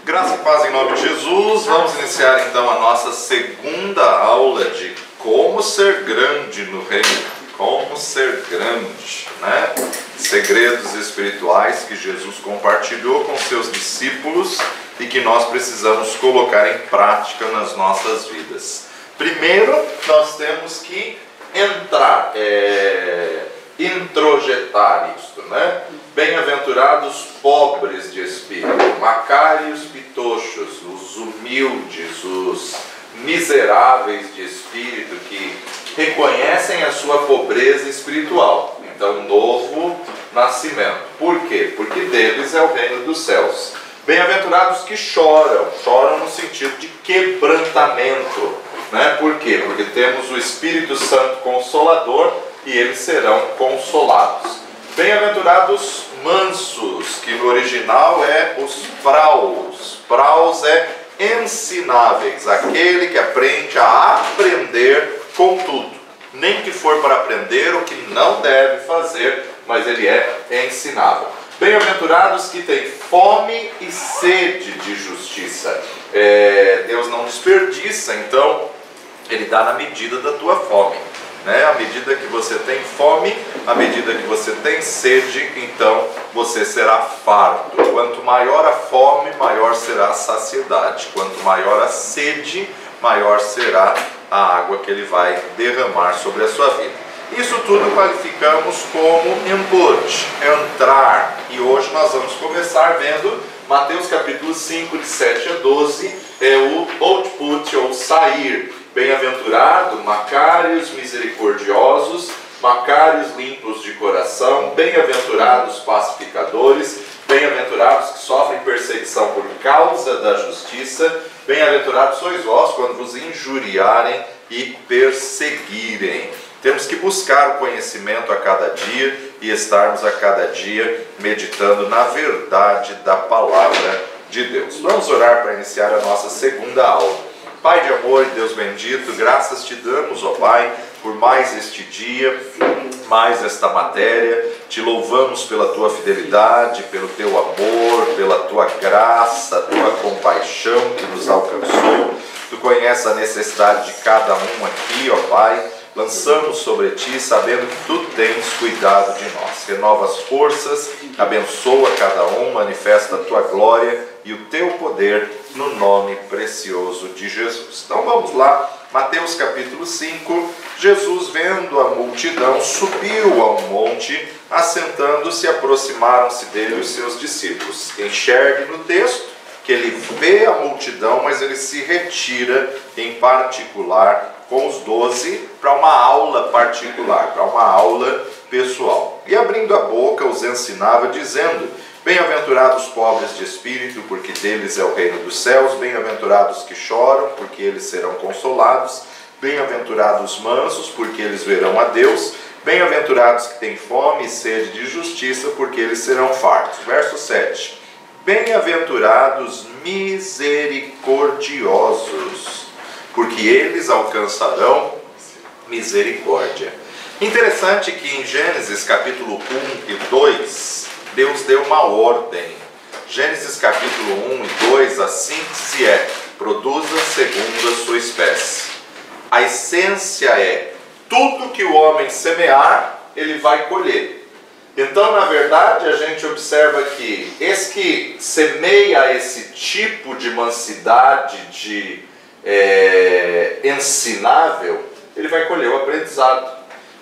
Graça e paz em nome de Jesus. Vamos iniciar então a nossa segunda aula de como ser grande no reino. Como ser grande, né? Segredos espirituais que Jesus compartilhou com seus discípulos e que nós precisamos colocar em prática nas nossas vidas. Primeiro, nós temos que introjetar isto, né? Bem-aventurados pobres de espírito, macários pitochos, os humildes, os miseráveis de espírito que reconhecem a sua pobreza espiritual. Então, novo nascimento. Por quê? Porque deles é o reino dos céus. Bem-aventurados que choram, choram no sentido de quebrantamento, né? Por quê? Porque temos o Espírito Santo Consolador e eles serão consolados. Bem-aventurados mansos, que no original é os praus. Praus é ensináveis, aquele que aprende a aprender com tudo. Nem que for para aprender o que não deve fazer, mas ele é ensinável. Bem-aventurados que têm fome e sede de justiça. Deus não desperdiça, então Ele dá na medida da tua fome, né? À medida que você tem fome, à medida que você tem sede, então você será farto. Quanto maior a fome, maior será a saciedade. Quanto maior a sede, maior será a água que Ele vai derramar sobre a sua vida. Isso tudo qualificamos como input, entrar. E hoje nós vamos começar vendo Mateus capítulo 5, de 7 a 12, é o output, ou sair. Bem-aventurado, macários misericordiosos, macários limpos de coração, bem-aventurados pacificadores, bem-aventurados que sofrem perseguição por causa da justiça, bem-aventurados sois vós quando vos injuriarem e perseguirem. Temos que buscar o conhecimento a cada dia e estarmos a cada dia meditando na verdade da palavra de Deus. Vamos orar para iniciar a nossa segunda aula. Pai de amor e Deus bendito, graças te damos, ó Pai, por mais este dia, mais esta matéria. Te louvamos pela tua fidelidade, pelo teu amor, pela tua graça, a tua compaixão que nos alcançou. Tu conheces a necessidade de cada um aqui, ó Pai. Lançamos sobre ti, sabendo que tu tens cuidado de nós. Renova as forças, abençoa cada um, manifesta a tua glória e o teu poder no nome precioso de Jesus. Então vamos lá, Mateus capítulo 5. Jesus, vendo a multidão, subiu ao monte, assentando-se, aproximaram-se dele os seus discípulos. Enxergue no texto que ele vê a multidão, mas ele se retira em particular com os 12 para uma aula particular, para uma aula pessoal. E abrindo a boca os ensinava, dizendo: bem-aventurados pobres de espírito, porque deles é o reino dos céus. Bem-aventurados que choram, porque eles serão consolados. Bem-aventurados mansos, porque eles verão a Deus. Bem-aventurados que têm fome e sede de justiça, porque eles serão fartos. Verso 7. Bem-aventurados misericordiosos, porque eles alcançarão misericórdia. Interessante que em Gênesis capítulo 1 e 2, Deus deu uma ordem. Gênesis capítulo 1 e 2, a síntese é: produza segundo a sua espécie. A essência é: tudo que o homem semear, ele vai colher. Então, na verdade, a gente observa que esse que semeia esse tipo de mansidade, de ensinável, ele vai colher o aprendizado.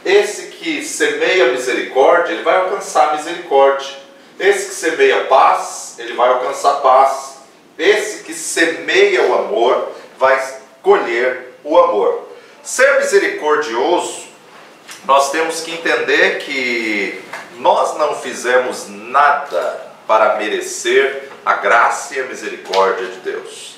Esse que semeia misericórdia, ele vai alcançar misericórdia. Esse que semeia paz, ele vai alcançar paz. Esse que semeia o amor, vai colher o amor. Ser misericordioso, nós temos que entender que nós não fizemos nada para merecer a graça e a misericórdia de Deus.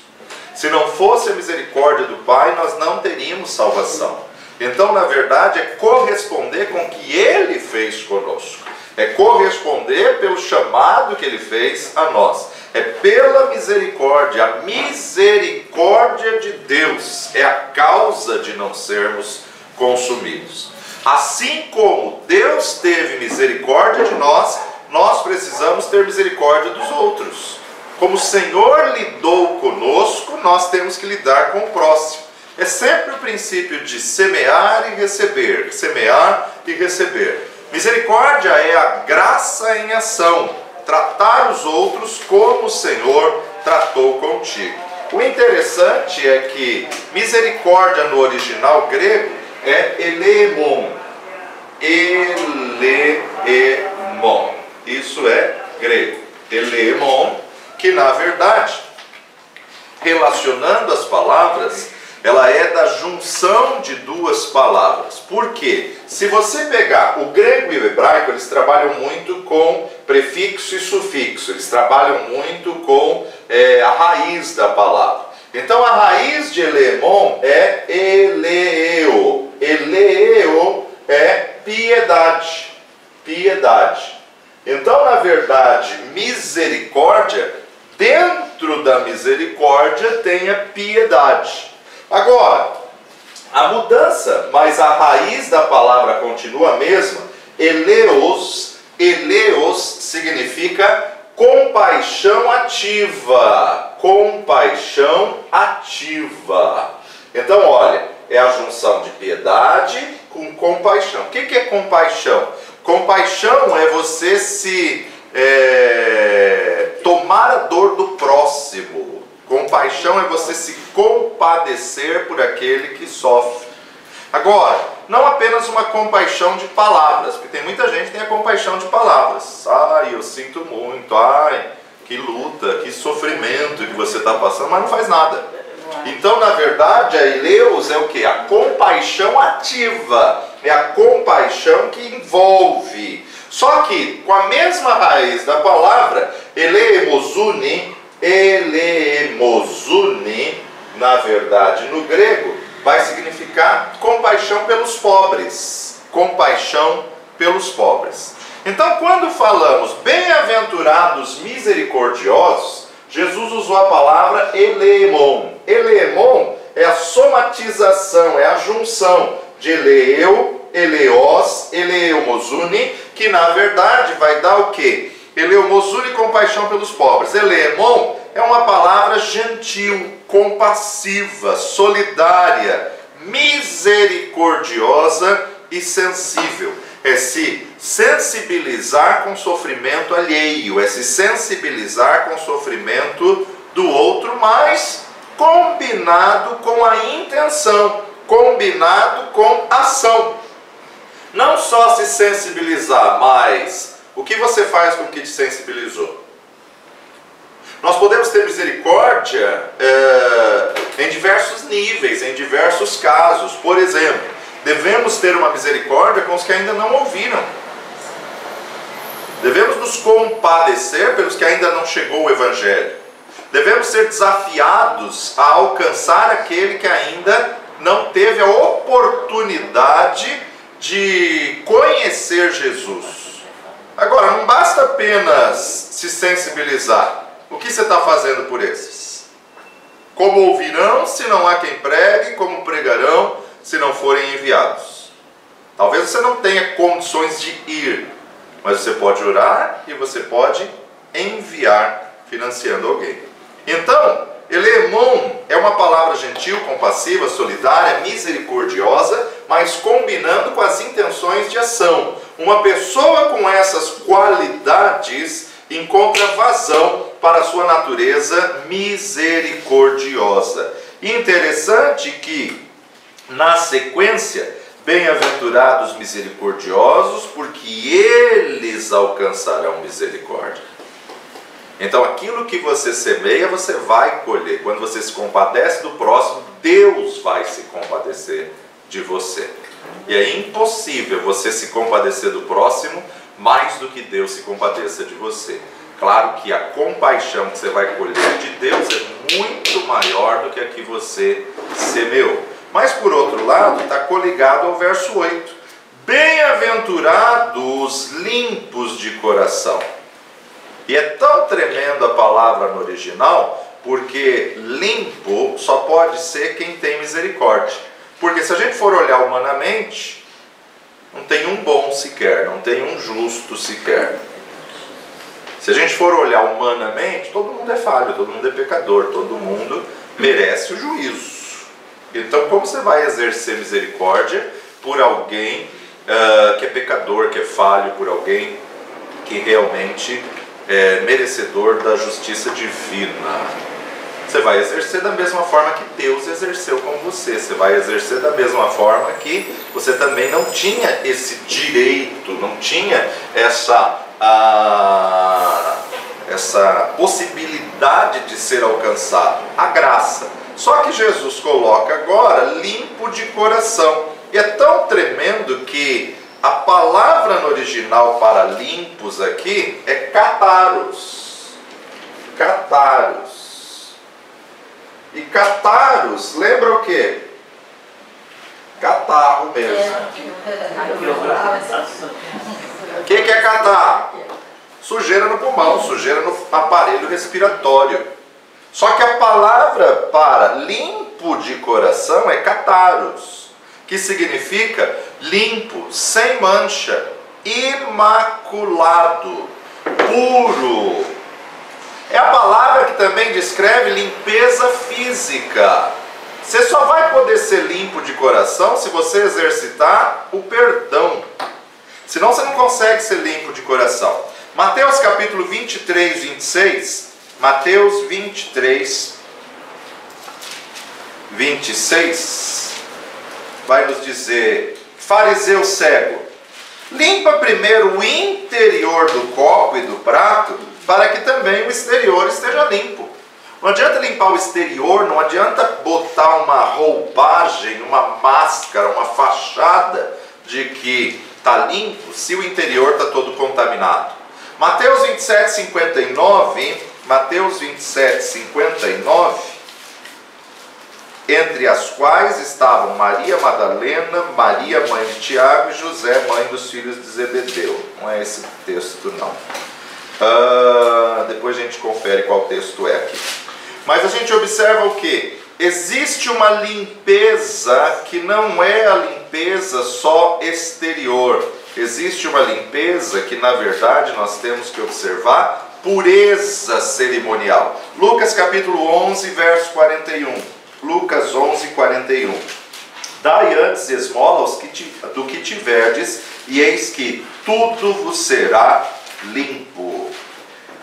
Se não fosse a misericórdia do Pai, nós não teríamos salvação. Então, na verdade, é corresponder com o que Ele fez conosco. É corresponder pelo chamado que Ele fez a nós. É pela misericórdia. A misericórdia de Deus é a causa de não sermos consumidos. Assim como Deus teve misericórdia de nós, nós precisamos ter misericórdia dos outros. Como o Senhor lidou conosco, nós temos que lidar com o próximo. É sempre o princípio de semear e receber, semear e receber. Misericórdia é a graça em ação, tratar os outros como o Senhor tratou contigo. O interessante é que misericórdia no original grego é eleemon. Eleemon. Isso é grego. Eleemon, que na verdade, relacionando as palavras, ela é da junção de duas palavras. Por quê? Se você pegar o grego e o hebraico, eles trabalham muito com prefixo e sufixo. Eles trabalham muito com a raiz da palavra. Então a raiz de eleemon é eleeo. Eleeo é piedade. Piedade. Então, na verdade, misericórdia, dentro da misericórdia tem a piedade. Agora, a mudança, mas a raiz da palavra continua a mesma. Eleos significa compaixão ativa. Compaixão ativa. Então, olha, é a junção de piedade com compaixão. O que é compaixão? Compaixão é você tomar a dor do próximo. Compaixão é você se compadecer por aquele que sofre. Agora, não apenas uma compaixão de palavras, porque tem muita gente que tem a compaixão de palavras. Ai, eu sinto muito, ai, que luta, que sofrimento que você está passando, mas não faz nada. Então, na verdade, a eleus é o quê? A compaixão ativa. É a compaixão que envolve. Só que, com a mesma raiz da palavra, eleemozune, na verdade, no grego, vai significar compaixão pelos pobres. Compaixão pelos pobres. Então, quando falamos bem-aventurados misericordiosos, Jesus usou a palavra eleemon. Eleemon é a somatização, é a junção de eleu, eleos, eleemozune, que na verdade vai dar o quê? Eleemozune, compaixão pelos pobres. Eleemon é uma palavra gentil, compassiva, solidária, misericordiosa e sensível. É se sensibilizar com o sofrimento alheio, é se sensibilizar com o sofrimento do outro, mas combinado com a intenção, combinado com ação. Não só se sensibilizar, mas o que você faz com o que te sensibilizou? Nós podemos ter misericórdia em diversos níveis, em diversos casos. Por exemplo, devemos ter uma misericórdia com os que ainda não ouviram. Devemos nos compadecer pelos que ainda não chegou o Evangelho. Devemos ser desafiados a alcançar aquele que ainda não teve a oportunidade de conhecer Jesus. Agora, não basta apenas se sensibilizar. O que você está fazendo por esses? Como ouvirão se não há quem pregue, como pregarão se não forem enviados? Talvez você não tenha condições de ir, mas você pode orar e você pode enviar financiando alguém. Então, eleemon é uma palavra gentil, compassiva, solidária, misericordiosa, mas combinando com as intenções de ação. Uma pessoa com essas qualidades encontra vazão para a sua natureza misericordiosa. Interessante que, na sequência, bem-aventurados misericordiosos, porque eles alcançarão misericórdia. Então, aquilo que você semeia, você vai colher. Quando você se compadece do próximo, Deus vai se compadecer de você. E é impossível você se compadecer do próximo mais do que Deus se compadeça de você. Claro que a compaixão que você vai colher de Deus é muito maior do que a que você semeou. Mas, por outro lado, está coligado ao verso 8. Bem-aventurados limpos de coração. E é tão tremenda a palavra no original, porque limpo só pode ser quem tem misericórdia. Porque se a gente for olhar humanamente, não tem um bom sequer, não tem um justo sequer. Se a gente for olhar humanamente, todo mundo é falho, todo mundo é pecador, todo mundo merece o juízo. Então, como você vai exercer misericórdia por alguém que é pecador, que é falho, por alguém que realmente é merecedor da justiça divina? Você vai exercer da mesma forma que Deus exerceu com você. Você vai exercer da mesma forma que você também não tinha esse direito, não tinha essa possibilidade de ser alcançado. A graça. Só que Jesus coloca agora limpo de coração. E é tão tremendo que a palavra no original para limpos aqui é cataros. Cataros. E cataros, lembra o quê? Catarro mesmo. O que é catarro? Sujeira no pulmão, sujeira no aparelho respiratório. Só que a palavra para limpo de coração é cataros, que significa limpo, sem mancha, imaculado, puro. É a palavra que também descreve limpeza física. Você só vai poder ser limpo de coração se você exercitar o perdão. Senão você não consegue ser limpo de coração. Mateus capítulo 23, 26... Mateus 23, 26, vai nos dizer: fariseu cego, limpa primeiro o interior do copo e do prato, para que também o exterior esteja limpo. Não adianta limpar o exterior, não adianta botar uma roupagem, uma máscara, uma fachada de que está limpo, se o interior está todo contaminado. Mateus 27, 59... Mateus 27, 59, entre as quais estavam Maria Madalena, Maria mãe de Tiago e José, mãe dos filhos de Zebedeu. Não é esse texto não. Depois a gente confere qual texto é aqui. Mas a gente observa o que? Existe uma limpeza que não é a limpeza só exterior. Existe uma limpeza que na verdade nós temos que observar pureza cerimonial. Lucas capítulo 11, verso 41. Lucas 11, 41. Dai antes esmola do que tiverdes, e eis que tudo vos será limpo.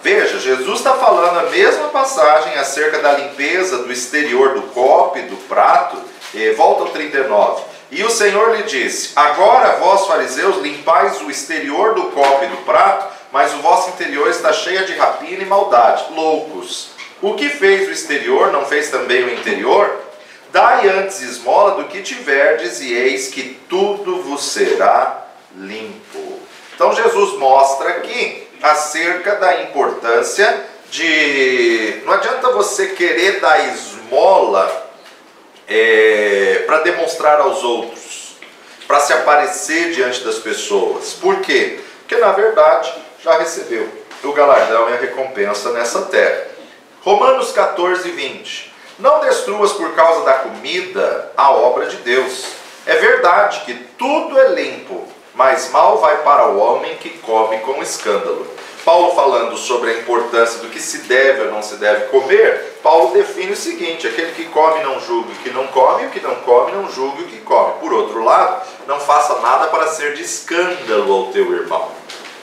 Veja, Jesus está falando a mesma passagem acerca da limpeza do exterior do copo e do prato. Volta ao 39. E o Senhor lhe disse: agora vós fariseus limpais o exterior do copo e do prato, mas o vosso interior está cheio de rapina e maldade. Loucos! O que fez o exterior, não fez também o interior? Dai antes esmola do que tiverdes, e eis que tudo vos será limpo. Então Jesus mostra aqui acerca da importância de... Não adianta você querer dar esmola para demonstrar aos outros, para se aparecer diante das pessoas. Por quê? Porque na verdade já recebeu o galardão e a recompensa nessa terra. Romanos 14, 20. Não destruas por causa da comida a obra de Deus. É verdade que tudo é limpo, mas mal vai para o homem que come com escândalo. Paulo, falando sobre a importância do que se deve ou não se deve comer, Paulo define o seguinte: aquele que come não julgue o que não come, e o que não come não julgue o que come. Por outro lado, não faça nada para ser de escândalo ao teu irmão.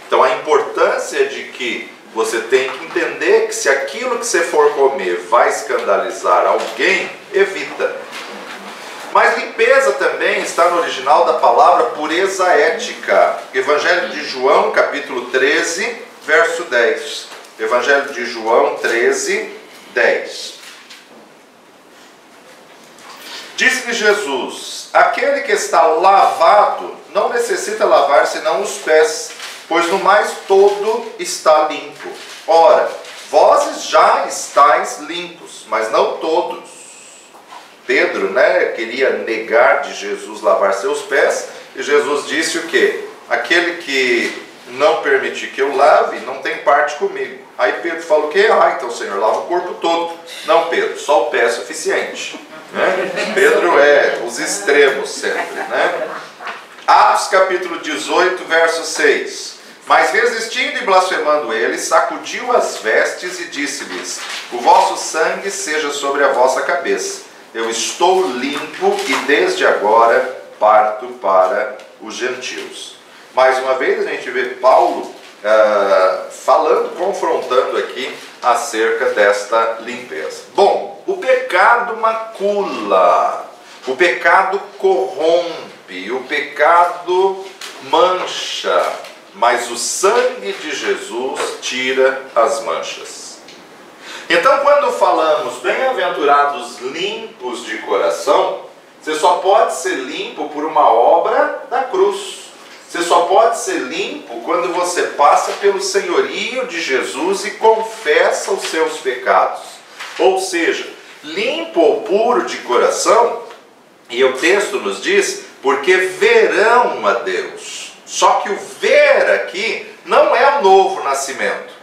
Então a importância de que você tem que entender que se aquilo que você for comer vai escandalizar alguém, evita. Mas limpeza também está no original da palavra pureza ética. Evangelho de João, capítulo 13, verso 10. Evangelho de João 13, 10. Disse-lhe Jesus: aquele que está lavado não necessita lavar senão os pés, pois no mais todo está limpo. Ora, vós já estáis limpos, mas não todos. Pedro, queria negar de Jesus lavar seus pés, e Jesus disse o quê? Aquele que não permitir que eu lave, não tem parte comigo. Aí Pedro fala o quê? Então o Senhor lava o corpo todo. Não, Pedro, só o pé é suficiente. Pedro é os extremos sempre. Atos capítulo 18, verso 6. Mas resistindo e blasfemando ele, sacudiu as vestes e disse-lhes: o vosso sangue seja sobre a vossa cabeça. Eu estou limpo e desde agora parto para os gentios. Mais uma vez a gente vê Paulo falando, confrontando aqui acerca desta limpeza. Bom, o pecado macula, o pecado corrompe, o pecado mancha, mas o sangue de Jesus tira as manchas. Então, quando falamos bem-aventurados limpos de coração, você só pode ser limpo por uma obra da cruz. Você só pode ser limpo quando você passa pelo senhorio de Jesus e confessa os seus pecados. Ou seja, limpo ou puro de coração, e o texto nos diz, porque verão a Deus. Só que o ver aqui não é o novo nascimento.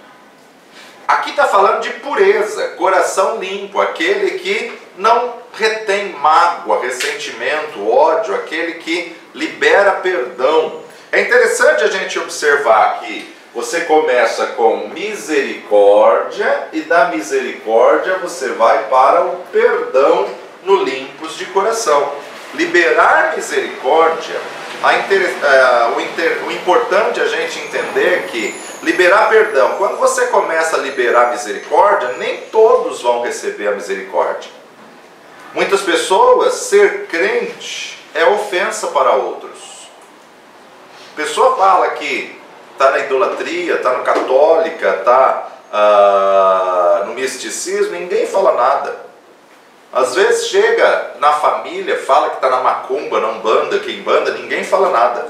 Aqui está falando de pureza, coração limpo, aquele que não retém mágoa, ressentimento, ódio, aquele que libera perdão. É interessante a gente observar que você começa com misericórdia e da misericórdia você vai para o perdão no limpos de coração. Liberar misericórdia, o importante a gente entender que liberar perdão, quando você começa a liberar misericórdia, nem todos vão receber a misericórdia. Muitas pessoas, ser crente é ofensa para outros. A pessoa fala que está na idolatria, está no católica, está no misticismo, ninguém fala nada. Às vezes chega na família, fala que está na macumba, na umbanda, quimbanda, ninguém fala nada.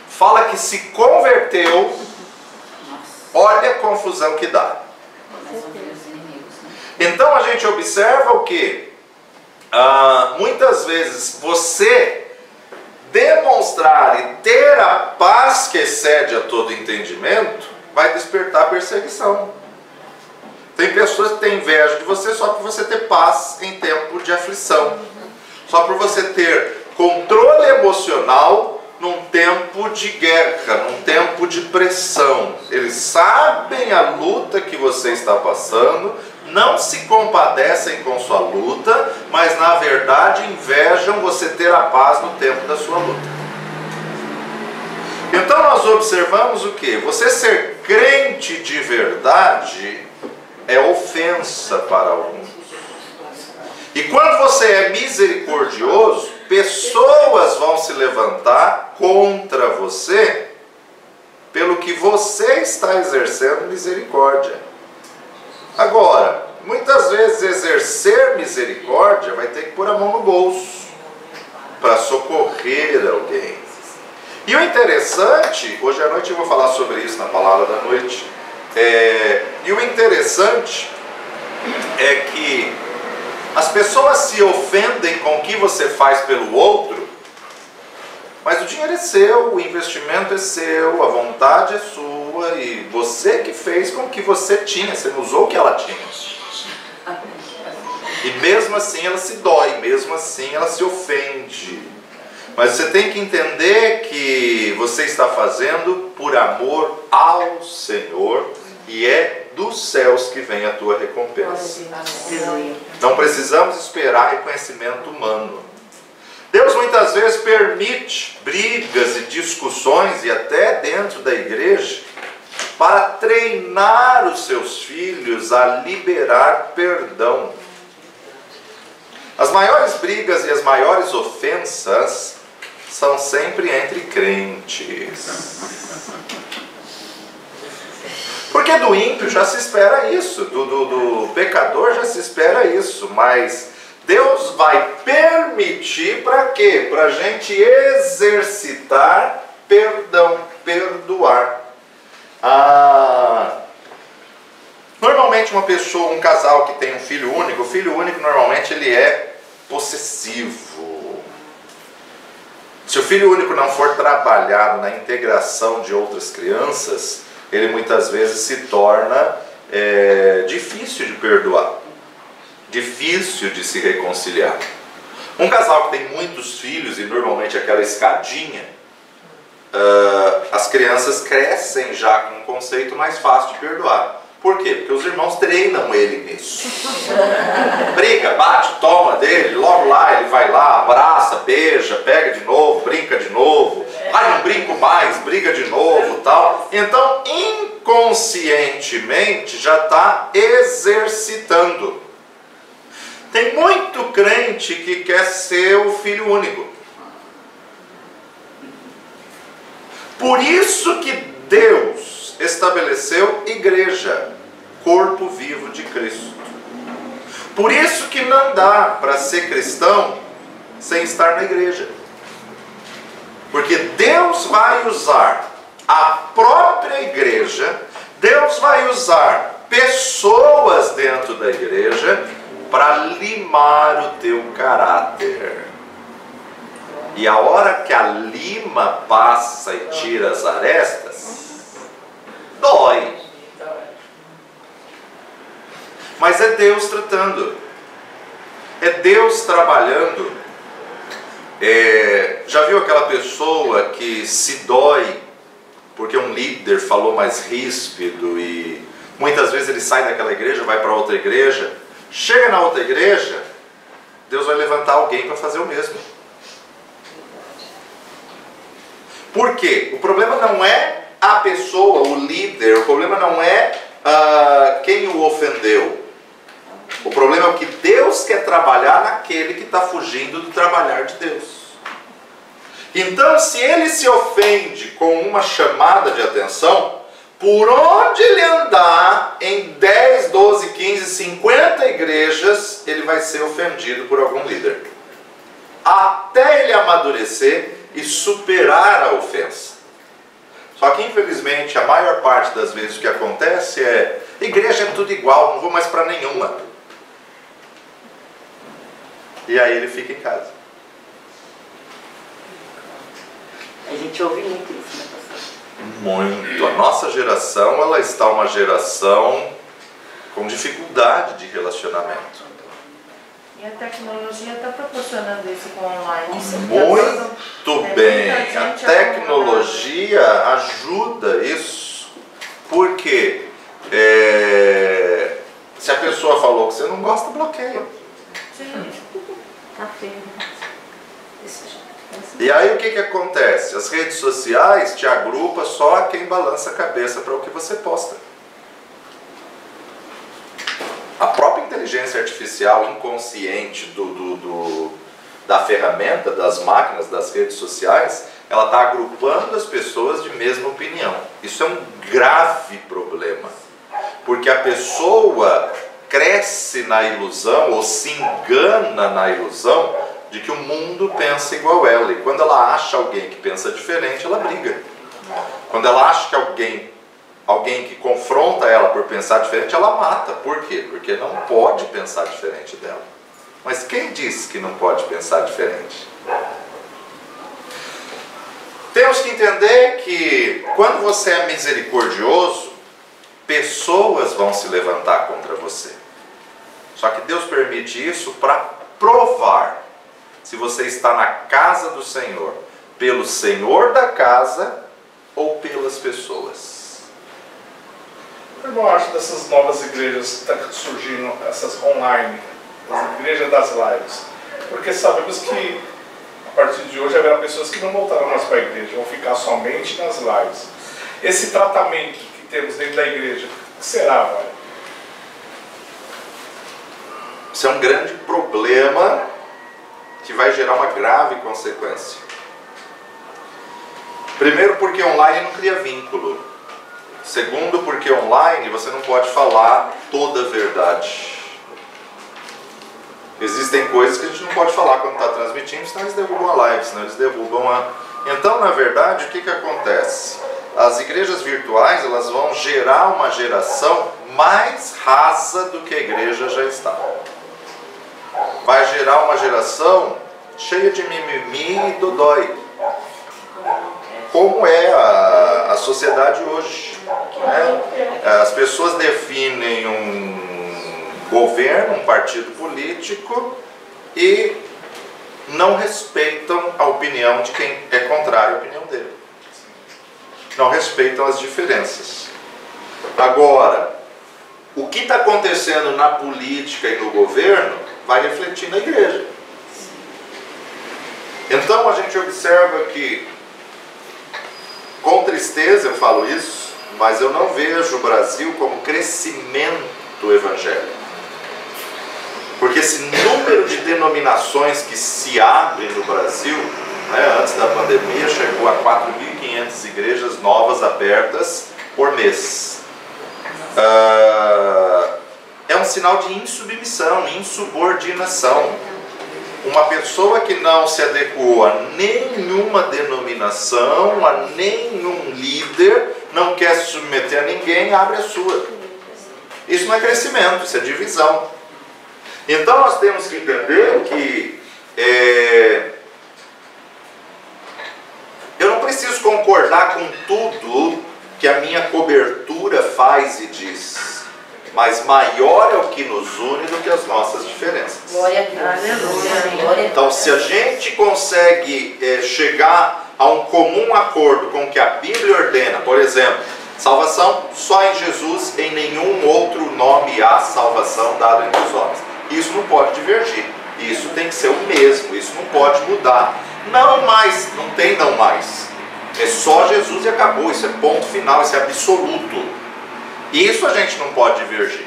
Fala que se converteu, olha a confusão que dá. Então a gente observa o que? Muitas vezes você demonstrar e ter a paz que excede a todo entendimento vai despertar perseguição. Tem pessoas que têm inveja de você só por você ter paz em tempo de aflição. Só por você ter controle emocional num tempo de guerra, num tempo de pressão. Eles sabem a luta que você está passando, não se compadecem com sua luta, mas na verdade invejam você ter a paz no tempo da sua luta. Então nós observamos o que? Você ser crente de verdade é ofensa para alguns. E quando você é misericordioso, pessoas vão se levantar contra você pelo que você está exercendo misericórdia. Agora, muitas vezes exercer misericórdia vai ter que pôr a mão no bolso para socorrer alguém. E o interessante, hoje à noite eu vou falar sobre isso na palavra da noite, e o interessante é que as pessoas se ofendem com o que você faz pelo outro, mas o dinheiro é seu, o investimento é seu, a vontade é sua, e você que fez com o que você tinha, você não usou o que ela tinha. E mesmo assim ela se dói, mesmo assim ela se ofende. Mas você tem que entender que você está fazendo por amor ao Senhor, e é dos céus que vem a tua recompensa. Não precisamos esperar reconhecimento humano. Deus muitas vezes permite brigas e discussões, e até dentro da igreja, para treinar os seus filhos a liberar perdão. As maiores brigas e as maiores ofensas são sempre entre crentes. Porque do ímpio já se espera isso, do pecador já se espera isso, mas Deus vai permitir para quê? Para a gente exercitar perdão, perdoar. Normalmente uma pessoa, um casal que tem um filho único, o filho único normalmente ele é possessivo. Se o filho único não for trabalhado na integração de outras crianças, ele muitas vezes se torna difícil de perdoar, difícil de se reconciliar. Um casal que tem muitos filhos, e normalmente aquela escadinha, as crianças crescem já com um conceito mais fácil de perdoar. Por quê? Porque os irmãos treinam ele nisso. Briga, bate, toma dele, logo lá ele vai lá, abraça, beija, pega de novo, brinca de novo. Ai, não brinco mais, briga de novo, tal. Então, inconscientemente, já está exercitando. Tem muito crente que quer ser o filho único. Por isso que Deus estabeleceu igreja, corpo vivo de Cristo. Por isso que não dá para ser cristão sem estar na igreja. Porque Deus vai usar a própria igreja, Deus vai usar pessoas dentro da igreja para limar o teu caráter. E a hora que a lima passa e tira as arestas, dói. Mas é Deus tratando. É Deus trabalhando. Já viu aquela pessoa que se dói porque um líder falou mais ríspido e muitas vezes ele sai daquela igreja, vai para outra igreja. Chega na outra igreja, Deus vai levantar alguém para fazer o mesmo. Por quê? O problema não é a pessoa, o líder, o problema não é quem o ofendeu. O problema é o que Deus quer trabalhar naquele que está fugindo do trabalhar de Deus. Então, se ele se ofende com uma chamada de atenção, por onde ele andar em 10, 12, 15, 50 igrejas, ele vai ser ofendido por algum líder. Até ele amadurecer e superar a ofensa. Só que infelizmente a maior parte das vezes o que acontece é: igreja é tudo igual, não vou mais para nenhuma. E aí ele fica em casa. A gente ouve muito isso, né, pastor? Muito. A nossa geração, ela está uma geração com dificuldade de relacionamento. E a tecnologia está proporcionando isso com online. Muito bem. A tecnologia ajuda isso. Porque se a pessoa falou que você não gosta, bloqueia. Sim. Tá feio. E aí o que acontece? As redes sociais te agrupam só a quem balança a cabeça para o que você posta. A própria inteligência artificial inconsciente da ferramenta, das máquinas, das redes sociais, ela está agrupando as pessoas de mesma opinião. Isso é um grave problema, porque a pessoa cresce na ilusão ou se engana na ilusão de que o mundo pensa igual ela, e quando ela acha alguém que pensa diferente, ela briga. Quando ela acha que alguém que confronta ela por pensar diferente, ela mata. Por quê? Porque não pode pensar diferente dela. Mas quem disse que não pode pensar diferente? Temos que entender que quando você é misericordioso, pessoas vão se levantar contra você. Só que Deus permite isso para provar se você está na casa do Senhor, pelo Senhor da casa ou pelas pessoas. O que eu acho dessas novas igrejas que estão surgindo, essas online, as igrejas das lives? Porque sabemos que a partir de hoje haverá pessoas que não voltarão mais para a igreja, vão ficar somente nas lives. Esse tratamento que temos dentro da igreja, o que será, vai? Isso é um grande problema que vai gerar uma grave consequência. Primeiro, porque online não cria vínculo. Segundo, porque online você não pode falar toda a verdade. Existem coisas que a gente não pode falar quando está transmitindo, senão eles derrubam a live, senão eles derrubam a... Então, na verdade, o que acontece? As igrejas virtuais, elas vão gerar uma geração mais rasa do que a igreja já está. Vai gerar uma geração cheia de mimimi e dodói, como é a sociedade hoje, né? As pessoas definem um governo, um partido político e não respeitam a opinião de quem é contrário à opinião dele. não respeitam as diferenças. Agora, o que está acontecendo na política e no governo vai refletir na igreja. Então a gente observa que, com tristeza eu falo isso, mas eu não vejo o Brasil como crescimento evangélico. Porque esse número de denominações que se abrem no Brasil, né, antes da pandemia, chegou a 4.500 igrejas novas abertas por mês. É um sinal de insubmissão, insubordinação. Uma pessoa que não se adequou a nenhuma denominação, a nenhum líder, não quer se submeter a ninguém, abre a sua. Isso não é crescimento, isso é divisão. Então nós temos que entender que eu não preciso concordar com tudo que a minha cobertura faz e diz. Mas maior é o que nos une do que as nossas diferenças. Glória a Deus. Aleluia. Então, se a gente consegue chegar a um comum acordo com o que a Bíblia ordena, por exemplo, salvação só em Jesus, em nenhum outro nome há salvação dada entre os homens. Isso não pode divergir. Isso tem que ser o mesmo. Isso não pode mudar. Não mais. Não tem não mais. É só Jesus e acabou. Isso é ponto final. Isso é absoluto. Isso a gente não pode divergir.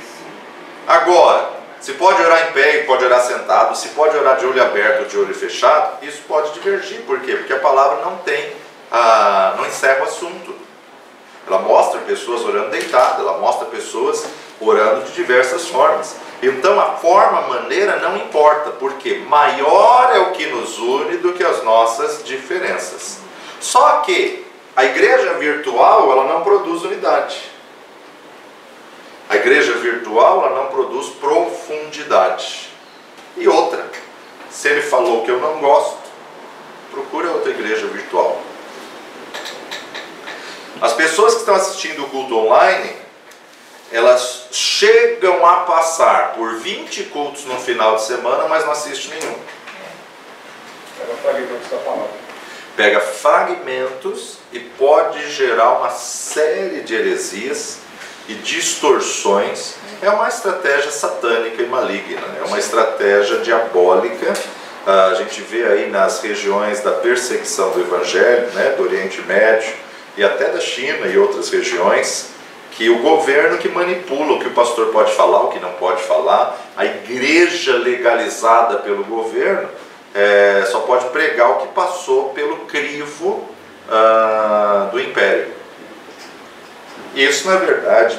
Agora, se pode orar em pé e pode orar sentado, se pode orar de olho aberto ou de olho fechado, isso pode divergir. Por quê? Porque a palavra não encerra o assunto. Ela mostra pessoas orando deitadas, ela mostra pessoas orando de diversas formas. Então a forma, a maneira não importa, porque maior é o que nos une do que as nossas diferenças. Só que a igreja virtual, ela não produz unidade. A igreja virtual, ela não produz profundidade. E outra, se ele falou que eu não gosto, procure outra igreja virtual. As pessoas que estão assistindo o culto online, elas chegam a passar por 20 cultos no final de semana, mas não assistem nenhum. Pega fragmentos e pode gerar uma série de heresias e distorções. É uma estratégia satânica e maligna, é uma estratégia diabólica. A gente vê aí nas regiões da perseguição do Evangelho, né, do Oriente Médio e até da China e outras regiões, que o governo que manipula o que o pastor pode falar, o que não pode falar, a igreja legalizada pelo governo só pode pregar o que passou pelo crivo do império. Isso, na verdade,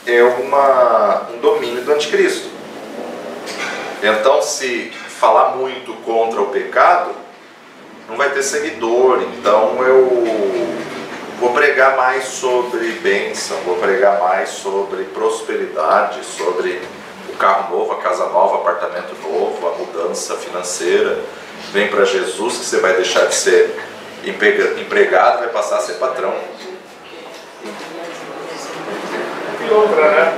é um domínio do anticristo. Então, se falar muito contra o pecado, não vai ter seguidor. Então, eu vou pregar mais sobre bênção, vou pregar mais sobre prosperidade, sobre o carro novo, a casa nova, o apartamento novo, a mudança financeira. Vem para Jesus que você vai deixar de ser empregado, vai passar a ser patrão. E outra, né?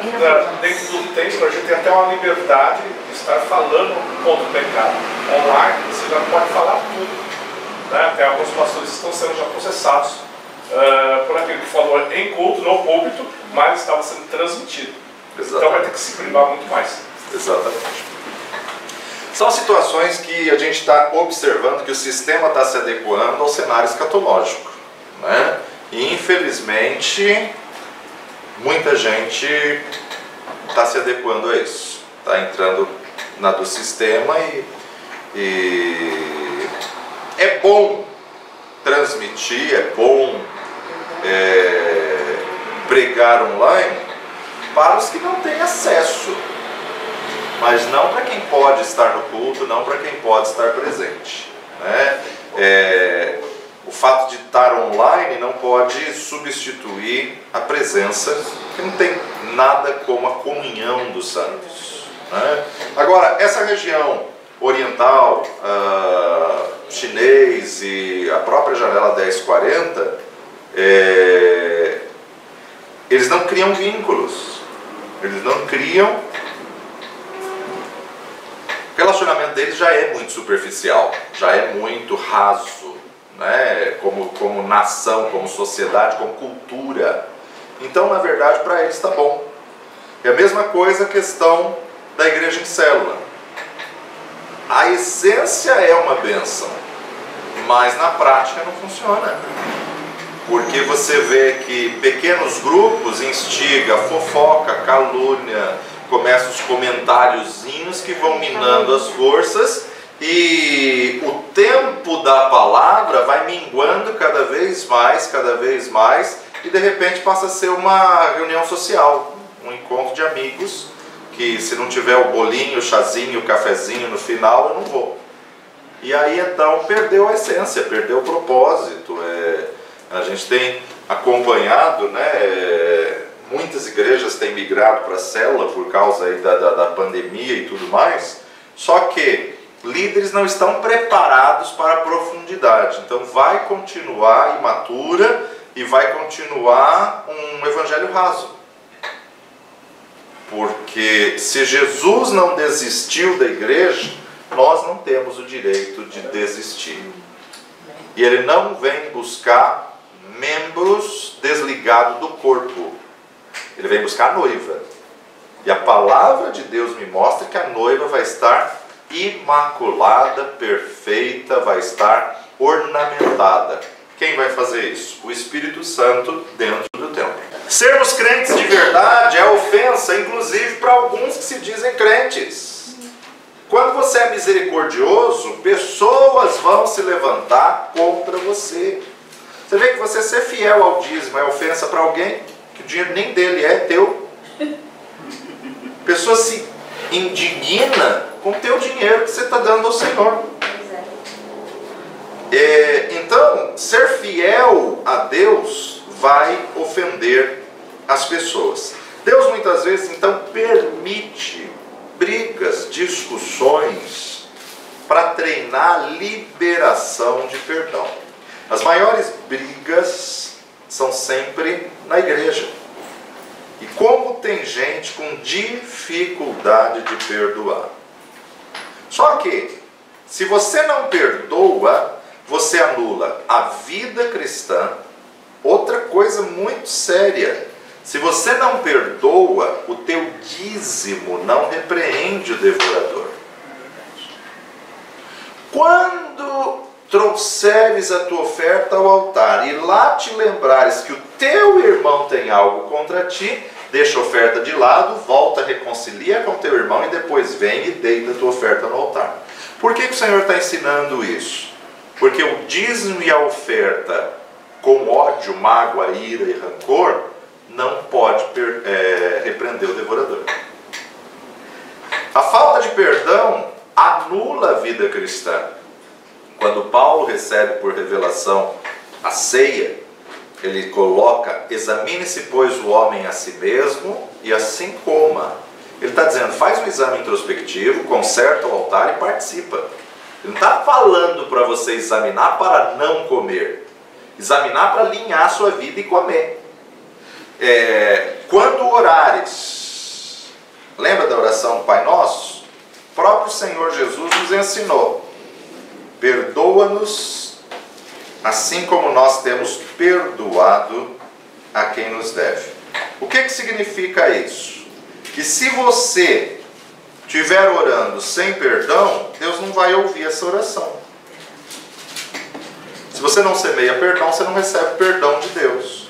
Dentro do templo a gente tem até uma liberdade de estar falando contra o pecado. Online você já pode falar tudo. Né? Até alguns pastores estão sendo já processados por aquele que falou em culto, no púlpito, mas estava sendo transmitido. Exatamente. Então vai ter que se privar muito mais. Exatamente. São situações que a gente está observando que o sistema está se adequando ao cenário escatológico, né? E infelizmente muita gente está se adequando a isso, está entrando na do sistema e é bom transmitir, é bom pregar online para os que não têm acesso, mas não para quem pode estar no culto, não para quem pode estar presente, né? O fato de estar online não pode substituir a presença, que não tem nada como a comunhão dos santos, né? Agora, essa região oriental, chinês e a própria janela 1040, eles não criam vínculos, eles não criam. O relacionamento deles já é muito superficial, já é muito raso, né? Como nação, como sociedade, como cultura. Então, na verdade, para eles está bom. É a mesma coisa a questão da igreja em célula. A essência é uma bênção, mas na prática não funciona. Porque você vê que pequenos grupos instigam fofoca, calúnia, começam os comentáriozinhos que vão minando as forças e o tempo da palavra vai minguando cada vez mais e de repente passa a ser uma reunião social, um encontro de amigos que se não tiver o bolinho, o chazinho, o cafezinho no final eu não vou. E aí então perdeu a essência, perdeu o propósito. A gente tem acompanhado, né, muitas igrejas têm migrado para a célula por causa aí da pandemia e tudo mais, só que líderes não estão preparados para a profundidade, então vai continuar imatura e vai continuar um evangelho raso. Porque se Jesus não desistiu da igreja, nós não temos o direito de desistir. E ele não vem buscar membros desligados do corpo. Ele vem buscar a noiva. E a palavra de Deus me mostra que a noiva vai estar imaculada, perfeita, vai estar ornamentada. Quem vai fazer isso? O Espírito Santo dentro do templo. Sermos crentes de verdade é ofensa, inclusive para alguns que se dizem crentes. Quando você é misericordioso, pessoas vão se levantar contra você. Você vê que você ser fiel ao dízimo é ofensa para alguém, que o dinheiro nem dele é teu. A pessoa se indigna com o teu dinheiro que você está dando ao Senhor. Então, ser fiel a Deus vai ofender as pessoas. Deus muitas vezes então permite brigas, discussões para treinar a liberação de perdão. As maiores brigas são sempre na igreja. E como tem gente com dificuldade de perdoar. Só que, se você não perdoa, você anula a vida cristã. Outra coisa muito séria, se você não perdoa, o teu dízimo não repreende o devorador. Quando trouxeres a tua oferta ao altar e lá te lembrares que o teu irmão tem algo contra ti, deixa a oferta de lado, volta, reconcilia com teu irmão e depois vem e deita a tua oferta no altar. Por que o Senhor está ensinando isso? Porque o dízimo e a oferta com ódio, mágoa, ira e rancor não pode repreender o devorador. A falta de perdão anula a vida cristã. Quando Paulo recebe por revelação a ceia, ele coloca: examine-se, pois, o homem a si mesmo e assim coma. Ele está dizendo, faz um exame introspectivo, conserta o altar e participa. Ele não está falando para você examinar para não comer. Examinar para alinhar a sua vida e comer. Quando orares, lembra da oração Pai Nosso? O próprio Senhor Jesus nos ensinou: perdoa-nos assim como nós temos perdoado a quem nos deve. O que significa isso? Que se você estiver orando sem perdão, Deus não vai ouvir essa oração. Se você não semeia perdão, você não recebe perdão de Deus.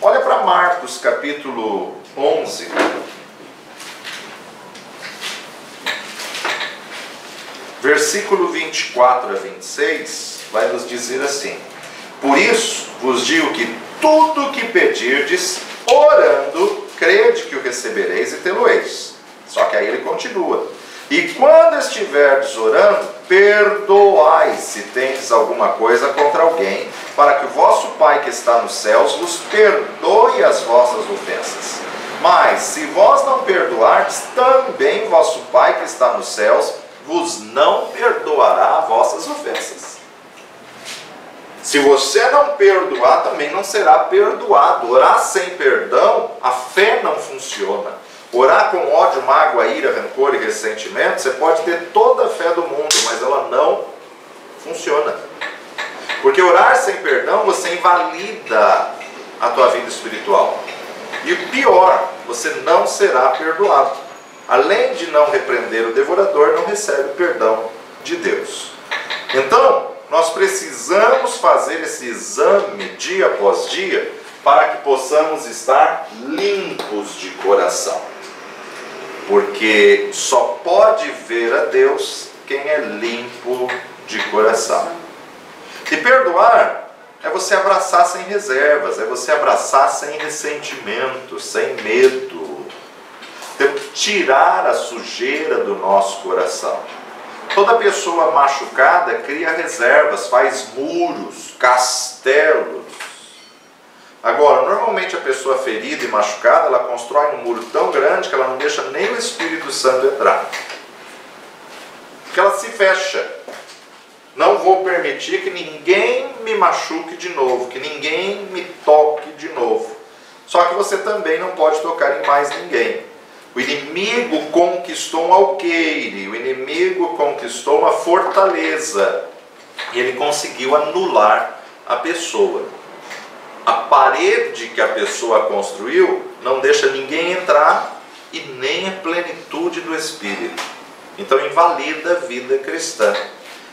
Olha para Marcos capítulo 11. Versículo 24 a 26 vai nos dizer assim: por isso vos digo que tudo que pedirdes, orando, crede que o recebereis e tê-lo-eis. Só que aí ele continua: e quando estiverdes orando, perdoai se tendes alguma coisa contra alguém, para que o vosso Pai que está nos céus vos perdoe as vossas ofensas. Mas se vós não perdoardes, também vosso Pai que está nos céus vos não perdoará as vossas ofensas. Se você não perdoar, também não será perdoado. Orar sem perdão, a fé não funciona. Orar com ódio, mágoa, ira, rancor e ressentimento, você pode ter toda a fé do mundo, mas ela não funciona. Porque orar sem perdão, você invalida a tua vida espiritual. E o pior, você não será perdoado. Além de não repreender o devorador, não recebe o perdão de Deus. Então, nós precisamos fazer esse exame dia após dia para que possamos estar limpos de coração. Porque só pode ver a Deus quem é limpo de coração. E perdoar é você abraçar sem reservas, é você abraçar sem ressentimento, sem medo. Tirar a sujeira do nosso coração. Toda pessoa machucada cria reservas, faz muros, castelos. Agora, normalmente a pessoa ferida e machucada, ela constrói um muro tão grande que ela não deixa nem o Espírito Santo entrar. Porque ela se fecha. Não vou permitir que ninguém me machuque de novo, que ninguém me toque de novo. Só que você também não pode tocar em mais ninguém. O inimigo conquistou um alqueire, o inimigo conquistou uma fortaleza. E ele conseguiu anular a pessoa. A parede que a pessoa construiu não deixa ninguém entrar e nem a plenitude do Espírito. Então invalida a vida cristã.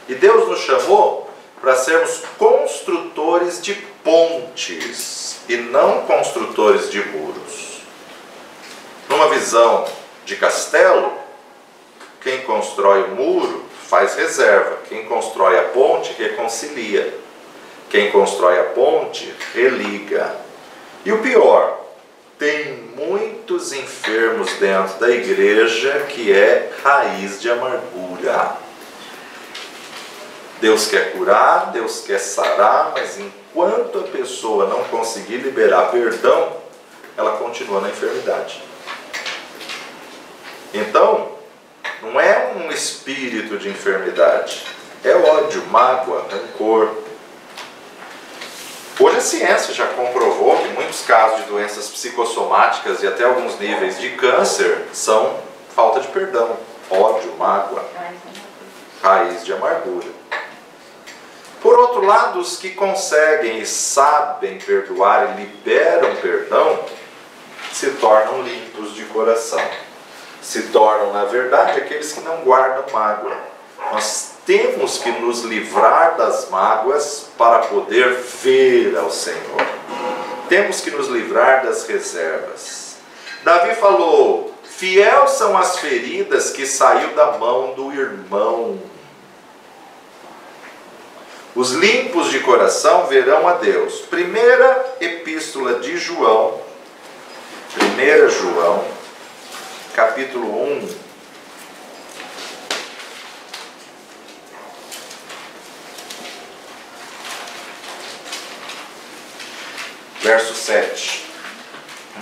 E Deus nos chamou para sermos construtores de pontes e não construtores de muros. Numa visão de castelo, quem constrói o muro faz reserva. Quem constrói a ponte reconcilia. Quem constrói a ponte religa. E o pior, tem muitos enfermos dentro da igreja que é raiz de amargura. Deus quer curar, Deus quer sarar, mas enquanto a pessoa não conseguir liberar perdão, ela continua na enfermidade. Então, não é um espírito de enfermidade, é ódio, mágoa, rancor. Hoje a ciência já comprovou que muitos casos de doenças psicossomáticas e até alguns níveis de câncer são falta de perdão, ódio, mágoa, raiz de amargura. Por outro lado, os que conseguem e sabem perdoar e liberam perdão, se tornam limpos de coração. Se tornam, na verdade, aqueles que não guardam mágoa. Nós temos que nos livrar das mágoas para poder ver ao Senhor. Temos que nos livrar das reservas. Davi falou: fiel são as feridas que saiu da mão do irmão. Os limpos de coração verão a Deus. Primeira epístola de João, 1 João, capítulo 1. Verso 7.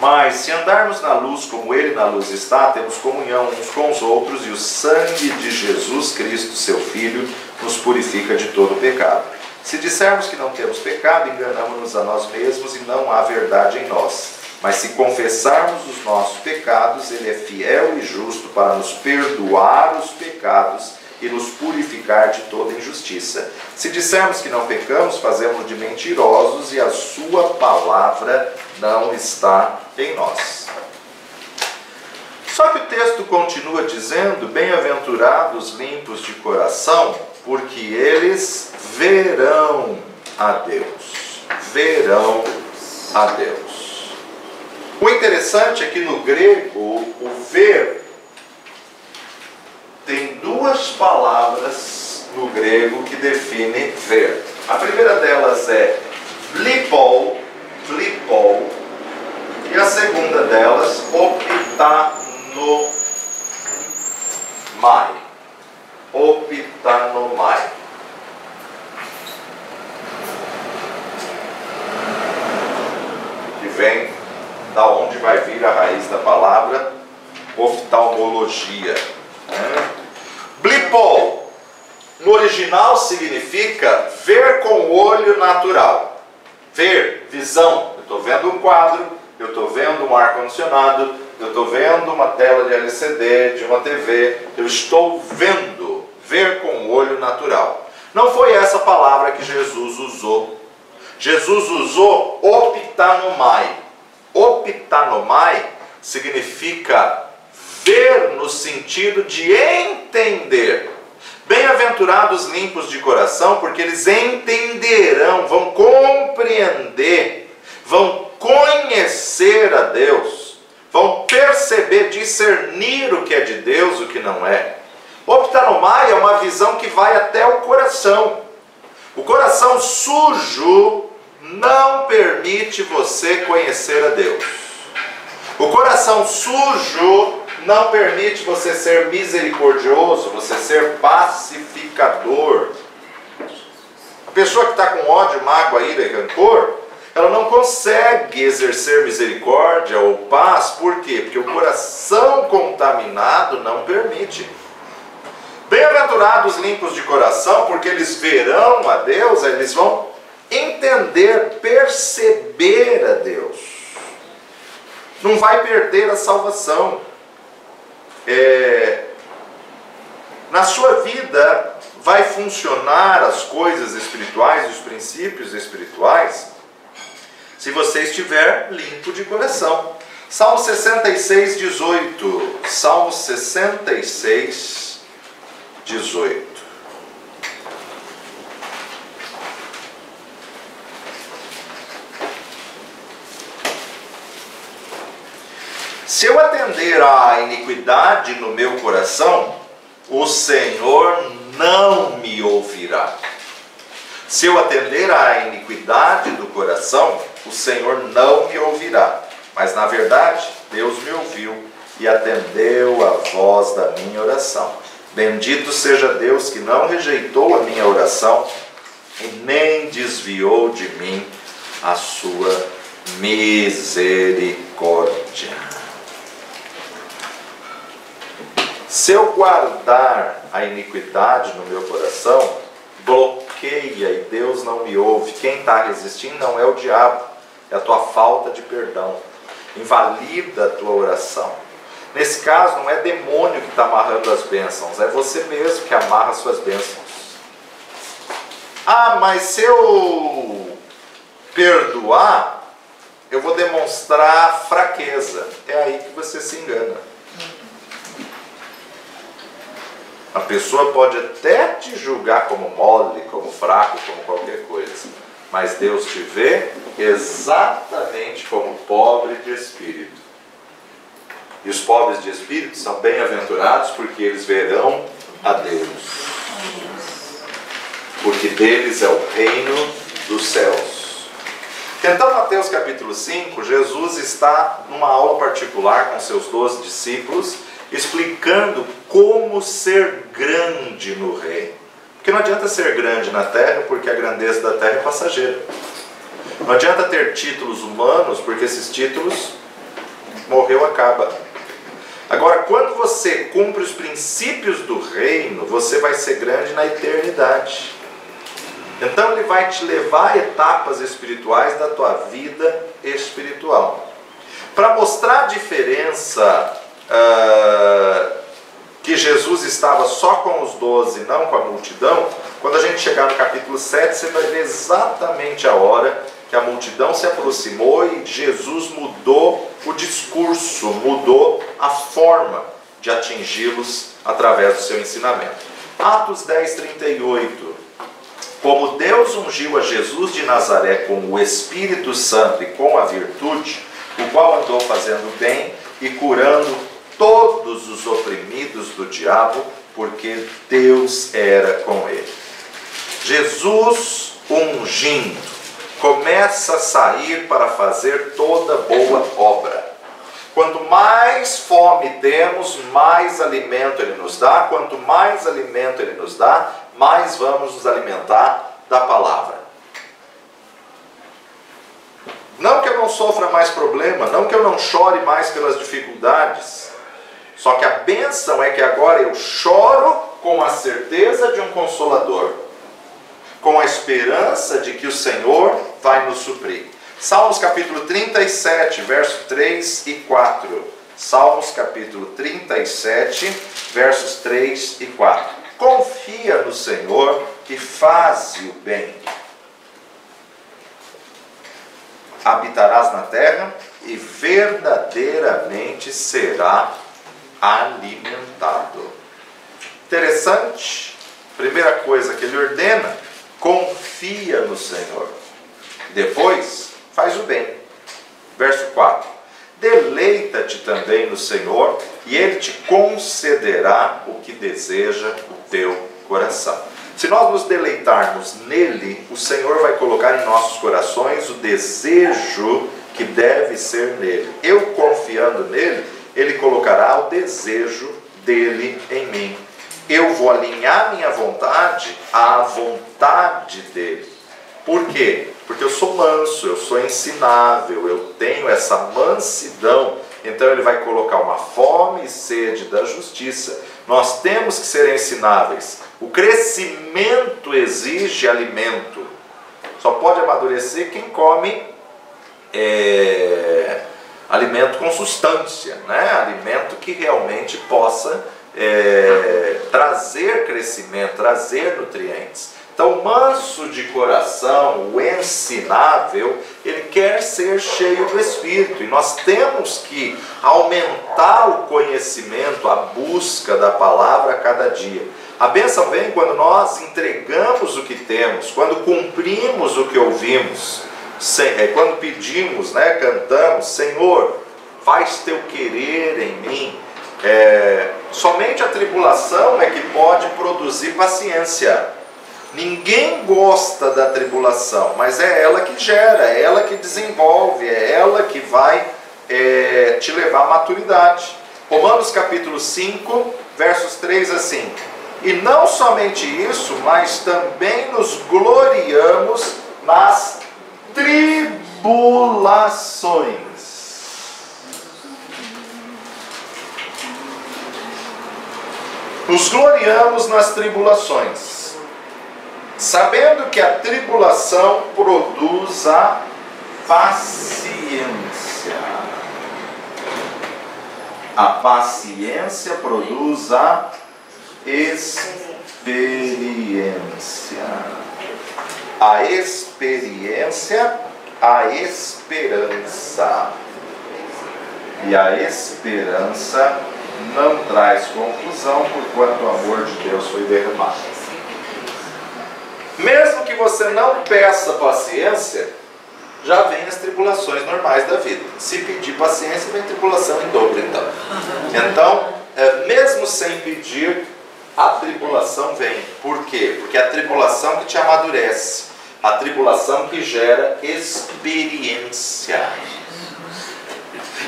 Mas se andarmos na luz como Ele na luz está, temos comunhão uns com os outros, e o sangue de Jesus Cristo, seu Filho, nos purifica de todo pecado. Se dissermos que não temos pecado, enganamos-nos a nós mesmos e não há verdade em nós. Mas se confessarmos os nossos pecados, Ele é fiel e justo para nos perdoar os pecados e nos purificar de toda injustiça. Se dissermos que não pecamos, fazemos de mentirosos e a sua palavra não está em nós. Só que o texto continua dizendo: bem-aventurados limpos de coração, porque eles verão a Deus. Verão a Deus. O interessante é que no grego, o ver tem duas palavras no grego que definem ver. A primeira delas é blipol, e a segunda delas, opitanomai. Que vem da onde vai vir a raiz da palavra oftalmologia. Blipol, no original, significa ver com o olho natural. Ver, visão. Eu estou vendo um quadro, eu estou vendo um ar-condicionado, eu estou vendo uma tela de LCD, de uma TV. Eu estou vendo, ver com o olho natural. Não foi essa palavra que Jesus usou. Jesus usou optanomai. Optanomai significa ver no sentido de entender. Bem-aventurados limpos de coração, porque eles entenderão, vão compreender, vão conhecer a Deus, vão perceber, discernir o que é de Deus, o que não é. Optanomai é uma visão que vai até o coração. O coração sujo não permite você conhecer a Deus. O coração sujo não permite você ser misericordioso, você ser pacificador. A pessoa que está com ódio, mágoa, ira e rancor, ela não consegue exercer misericórdia ou paz. Por quê? Porque o coração contaminado não permite. Bem-aventurados limpos de coração, porque eles verão a Deus, eles vão entender, perceber a Deus. Não vai perder a salvação. Na sua vida vai funcionar as coisas espirituais, os princípios espirituais, se você estiver limpo de coração. Salmo 66, 18. Salmo 66, 18. Se eu atender à iniquidade no meu coração, o Senhor não me ouvirá. Se eu atender à iniquidade do coração, o Senhor não me ouvirá. Mas na verdade, Deus me ouviu e atendeu a voz da minha oração. Bendito seja Deus que não rejeitou a minha oração e nem desviou de mim a sua misericórdia. Se eu guardar a iniquidade no meu coração, bloqueia e Deus não me ouve. Quem está resistindo não é o diabo, é a tua falta de perdão. Invalida a tua oração. Nesse caso, não é demônio que está amarrando as bênçãos, é você mesmo que amarra as suas bênçãos. Ah, mas se eu perdoar, eu vou demonstrar fraqueza. É aí que você se engana. A pessoa pode até te julgar como mole, como fraco, como qualquer coisa, mas Deus te vê exatamente como pobre de espírito. E os pobres de espírito são bem-aventurados porque eles verão a Deus. Porque deles é o reino dos céus. Então, Mateus capítulo 5, Jesus está numa aula particular com seus 12 discípulos, explicando como ser grande no reino. Porque não adianta ser grande na terra, porque a grandeza da terra é passageira. Não adianta ter títulos humanos, porque esses títulos morreu, acaba. Agora, quando você cumpre os princípios do reino, você vai ser grande na eternidade. Então ele vai te levar a etapas espirituais da tua vida espiritual. Para mostrar a diferença que Jesus estava só com os 12, não com a multidão, quando a gente chegar no capítulo 7, você vai ver exatamente a hora que a multidão se aproximou e Jesus mudou o discurso, mudou a forma de atingi-los através do seu ensinamento. Atos 10, 38. Como Deus ungiu a Jesus de Nazaré com o Espírito Santo e com a virtude, o qual andou fazendo bem e curando todos os oprimidos do diabo, porque Deus era com ele. Jesus ungindo começa a sair para fazer toda boa obra. Quanto mais fome temos, mais alimento Ele nos dá. Quanto mais alimento Ele nos dá, mais vamos nos alimentar da palavra. Não que eu não sofra mais problema, não que eu não chore mais pelas dificuldades. Só que a bênção é que agora eu choro com a certeza de um Consolador, com a esperança de que o Senhor vai nos suprir. Salmos capítulo 37, verso 3 e 4. Salmos capítulo 37, versos 3 e 4. Confia no Senhor que faze o bem. Habitarás na terra e verdadeiramente será alimentado. Interessante. Primeira coisa que ele ordena: confia no Senhor. Depois, faz o bem. Verso 4. Deleita-te também no Senhor, e Ele te concederá o que deseja o teu coração. Se nós nos deleitarmos nele, o Senhor vai colocar em nossos corações o desejo que deve ser nele. Eu confiando nele, Ele colocará o desejo dele em mim. Eu vou alinhar minha vontade à vontade dele. Por quê? Porque eu sou manso, eu sou ensinável, eu tenho essa mansidão. Então ele vai colocar uma fome e sede da justiça. Nós temos que ser ensináveis. O crescimento exige alimento. Só pode amadurecer quem come alimento com substância, né? Alimento que realmente possa trazer crescimento, trazer nutrientes. Então, o manso de coração, o ensinável, ele quer ser cheio do Espírito. E nós temos que aumentar o conhecimento, a busca da palavra a cada dia. A bênção vem quando nós entregamos o que temos, quando cumprimos o que ouvimos, quando pedimos, né, cantamos: Senhor, faz teu querer em mim. Somente a tribulação é que pode produzir paciência. Ninguém gosta da tribulação, mas é ela que gera, é ela que desenvolve, é ela que vai te levar à maturidade. Romanos capítulo 5, versos 3 a 5. E não somente isso, mas também nos gloriamos nas tribulações. Nos gloriamos nas tribulações, sabendo que a tribulação produz a paciência. A paciência produz a experiência. A experiência, a esperança. E a esperança não traz confusão, porquanto o amor de Deus foi derramado. Mesmo que você não peça paciência, já vem as tribulações normais da vida. Se pedir paciência, vem tribulação em dobro, então. Então, mesmo sem pedir, a tribulação vem. Por quê? Porque é a tribulação que te amadurece. A tribulação que gera experiência.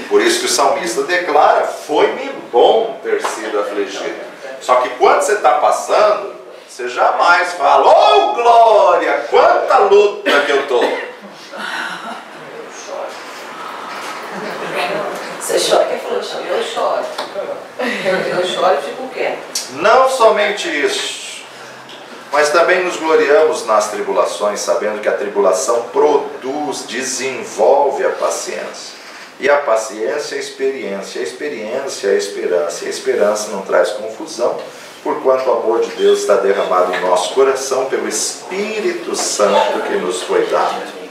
Por isso que o salmista declara: foi-me bom ter sido afligido. Só que quando você está passando, você jamais fala: oh glória, quanta luta que eu estou. Você chora, quem falou choro? Eu choro. Eu choro e fico quieto. Não somente isso, mas também nos gloriamos nas tribulações, sabendo que a tribulação produz, desenvolve a paciência. E a paciência é a experiência, a experiência é a esperança. E a esperança não traz confusão, porquanto o amor de Deus está derramado em nosso coração pelo Espírito Santo que nos foi dado.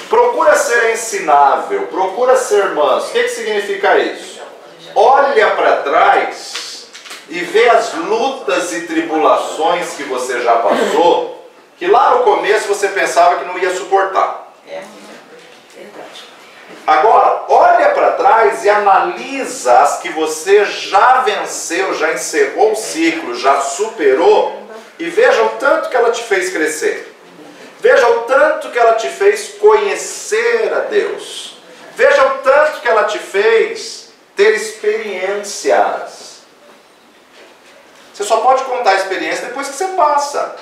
Procura ser ensinável, procura ser manso. O que significa isso? Olha para trás e vê as lutas e tribulações que você já passou, que lá no começo você pensava que não ia suportar. É verdade. Agora, olha para trás e analisa as que você já venceu, já encerrou o ciclo, já superou, e veja o tanto que ela te fez crescer. Veja o tanto que ela te fez conhecer a Deus. Veja o tanto que ela te fez ter experiências. Você só pode contar a experiência depois que você passa.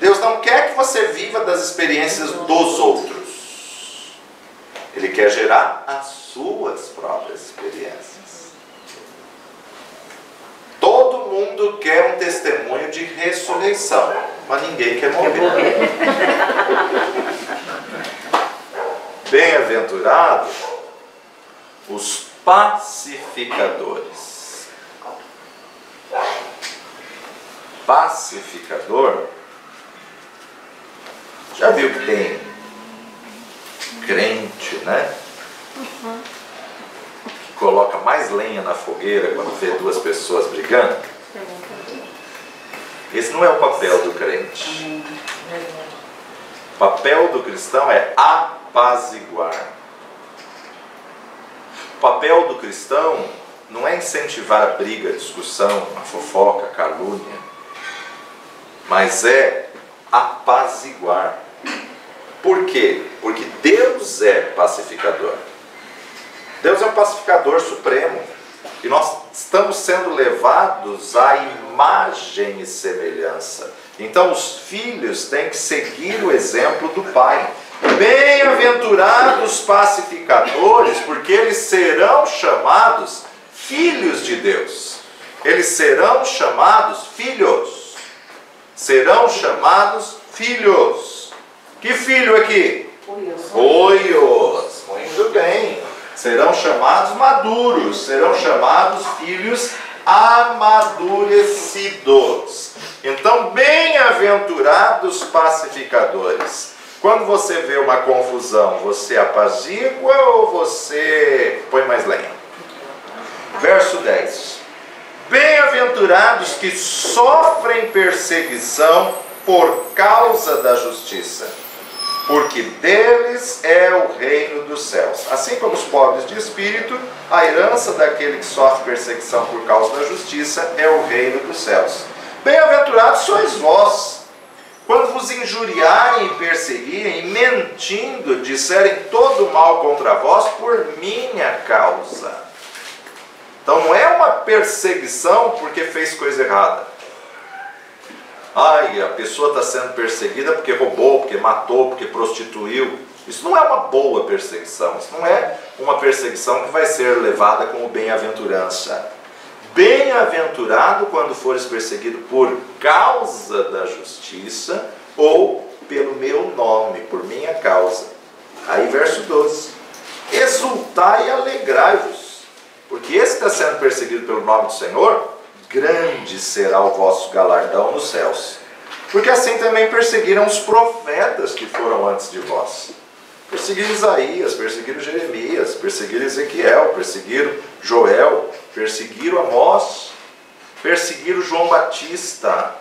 Deus não quer que você viva das experiências dos outros. Ele quer gerar as suas próprias experiências. Todo mundo quer um testemunho de ressurreição, mas ninguém quer morrer. Bem-aventurados os pacificadores. pacificador, já viu que tem crente, né? Que coloca mais lenha na fogueira quando vê duas pessoas brigando? Esse não é o papel do crente. O papel do cristão é apaziguar. O papel do cristão não é incentivar a briga, a discussão, a fofoca, a calúnia, mas é apaziguar. Por quê? Porque Deus é pacificador. Deus é o pacificador supremo. E nós estamos sendo levados à imagem e semelhança. Então os filhos têm que seguir o exemplo do pai. Bem-aventurados pacificadores, porque eles serão chamados filhos de Deus. Eles serão chamados filhos. Serão chamados filhos. Que filho aqui? Oios. Muito bem. Serão chamados maduros. Serão chamados filhos amadurecidos. Então, bem-aventurados pacificadores. Quando você vê uma confusão, você apazigua ou você põe mais lenha? Verso 10. Bem-aventurados que sofrem perseguição por causa da justiça, porque deles é o reino dos céus. Assim como os pobres de espírito, a herança daquele que sofre perseguição por causa da justiça é o reino dos céus. Bem-aventurados sois vós, quando vos injuriarem e perseguirem, mentindo, disserem todo mal contra vós por minha causa. Então não é uma perseguição porque fez coisa errada. Ai, a pessoa está sendo perseguida porque roubou, porque matou, porque prostituiu. Isso não é uma boa perseguição. Isso não é uma perseguição que vai ser levada como bem-aventurança. Bem-aventurado quando fores perseguido por causa da justiça ou pelo meu nome, por minha causa. Aí verso 12. Exultai e alegrai-vos, porque esse que está sendo perseguido pelo nome do Senhor, grande será o vosso galardão nos céus. Porque assim também perseguiram os profetas que foram antes de vós. Perseguiram Isaías, perseguiram Jeremias, perseguiram Ezequiel, perseguiram Joel, perseguiram Amós, perseguiram João Batista.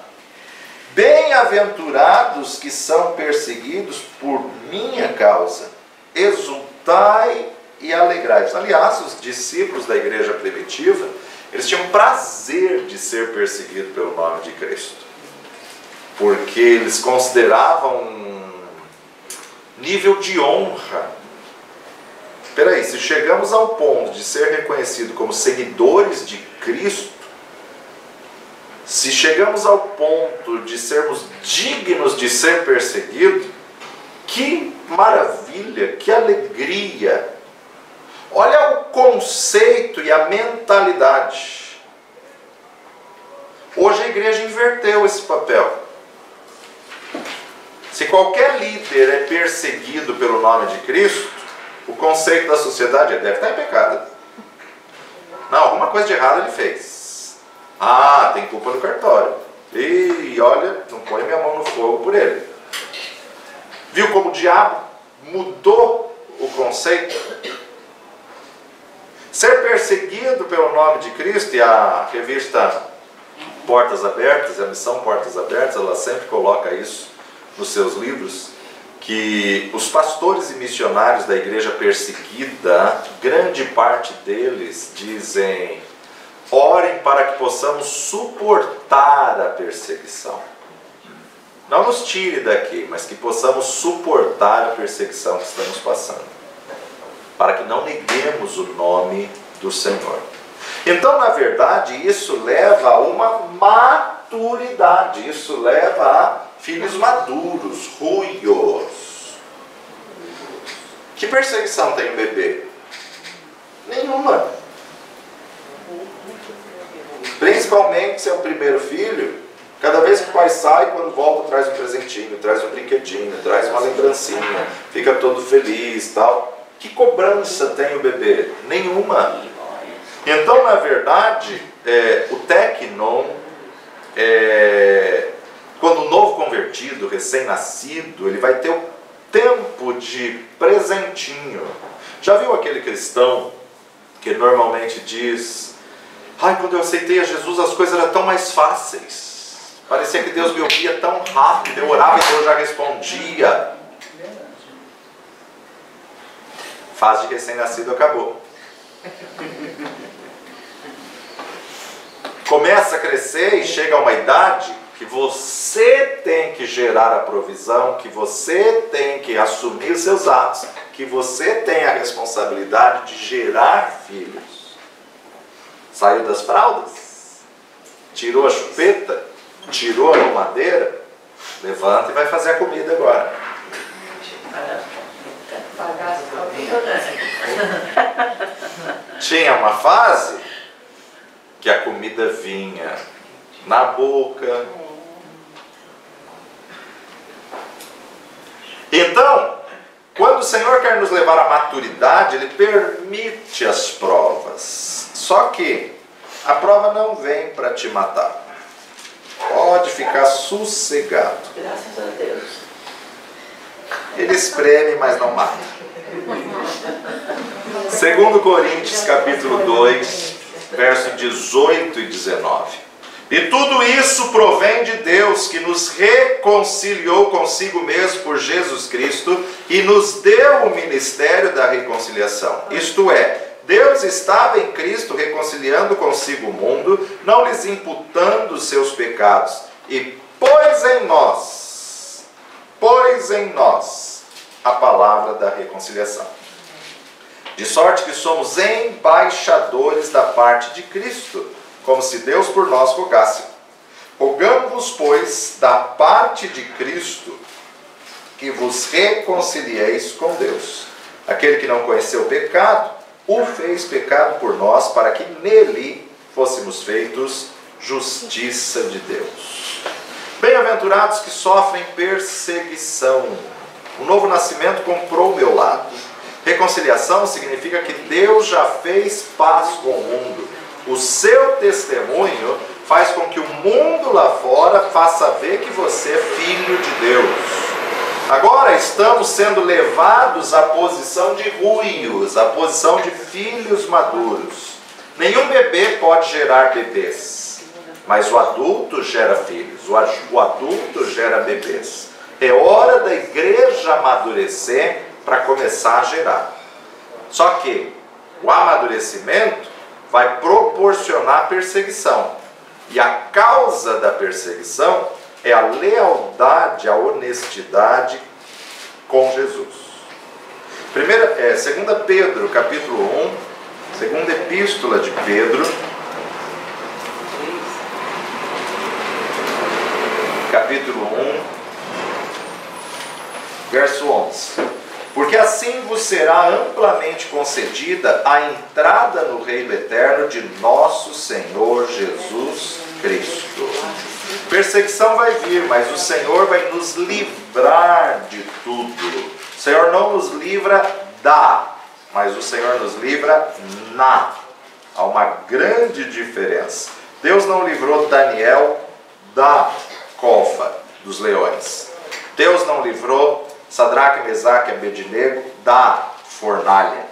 Bem-aventurados que são perseguidos por minha causa, exultai e alegrai-vos. Aliás, os discípulos da igreja primitiva, eles tinham prazer de ser perseguidos pelo nome de Cristo, porque eles consideravam um nível de honra. Espera aí, se chegamos ao ponto de ser reconhecido como seguidores de Cristo, se chegamos ao ponto de sermos dignos de ser perseguidos, que maravilha, que alegria! Olha o conceito e a mentalidade. Hoje a igreja inverteu esse papel. Se qualquer líder é perseguido pelo nome de Cristo, o conceito da sociedade é: deve estar em pecado. Não, alguma coisa de errado ele fez. Ah, tem culpa no cartório. E olha, não põe minha mão no fogo por ele. Viu como o diabo mudou o conceito? Ser perseguido pelo nome de Cristo, e a revista Portas Abertas, a missão Portas Abertas, ela sempre coloca isso nos seus livros, que os pastores e missionários da igreja perseguida, grande parte deles dizem: orem para que possamos suportar a perseguição. Não nos tire daqui, mas que possamos suportar a perseguição que estamos passando, para que não neguemos o nome do Senhor. Então, na verdade, isso leva a uma maturidade, isso leva a filhos maduros, ruios. Que perseguição tem um bebê? Nenhuma. Principalmente se é o primeiro filho, cada vez que o pai sai, quando volta, traz um presentinho, traz um brinquedinho, traz uma lembrancinha, fica todo feliz e tal. Que cobrança tem o bebê? Nenhuma. Então, na verdade, o teknon recém-nascido, ele vai ter o tempo de presentinho. Já viu aquele cristão que normalmente diz: ai, quando eu aceitei a Jesus as coisas eram tão mais fáceis, parecia que Deus me ouvia tão rápido, eu orava e Deus já respondia. Fase de recém-nascido acabou. Começa a crescer e chega a uma idade que você tem que gerar a provisão, que você tem que assumir seus atos, que você tem a responsabilidade de gerar filhos. Saiu das fraldas, tirou a chupeta, tirou a mamadeira, levanta e vai fazer a comida agora. Tinha uma fase que a comida vinha na boca. Então, quando o Senhor quer nos levar à maturidade, Ele permite as provas. Só que a prova não vem para te matar. Pode ficar sossegado. Graças a Deus. Ele espreme, mas não mata. 2 Coríntios capítulo 2, verso 18 e 19. E tudo isso provém de Deus, que nos reconciliou consigo mesmo por Jesus Cristo e nos deu o ministério da reconciliação. Isto é, Deus estava em Cristo reconciliando consigo o mundo, não lhes imputando os seus pecados, e pôs em nós a palavra da reconciliação. De sorte que somos embaixadores da parte de Cristo, como se Deus por nós rogasse. Rogamos-vos, pois, da parte de Cristo, que vos reconcilieis com Deus. Aquele que não conheceu o pecado, o fez pecado por nós, para que nele fôssemos feitos justiça de Deus. Bem-aventurados que sofrem perseguição. O novo nascimento comprou o meu lado. Reconciliação significa que Deus já fez paz com o mundo. O seu testemunho faz com que o mundo lá fora faça ver que você é filho de Deus. Agora estamos sendo levados à posição de ruios, à posição de filhos maduros. Nenhum bebê pode gerar bebês, mas o adulto gera filhos, o adulto gera bebês. É hora da igreja amadurecer para começar a gerar. Só que o amadurecimento vai proporcionar perseguição. E a causa da perseguição é a lealdade, a honestidade com Jesus. 2 Pedro, capítulo 1, segunda epístola de Pedro, capítulo 1, verso 11. Porque assim vos será amplamente concedida a entrada no reino eterno de nosso Senhor Jesus Cristo. Perseguição vai vir, mas o Senhor vai nos livrar de tudo. O Senhor não nos livra da, mas o Senhor nos livra na. Há uma grande diferença. Deus não livrou Daniel da cova dos leões. Deus não livrou Sadraque, Mesaque e Abednego da fornalha.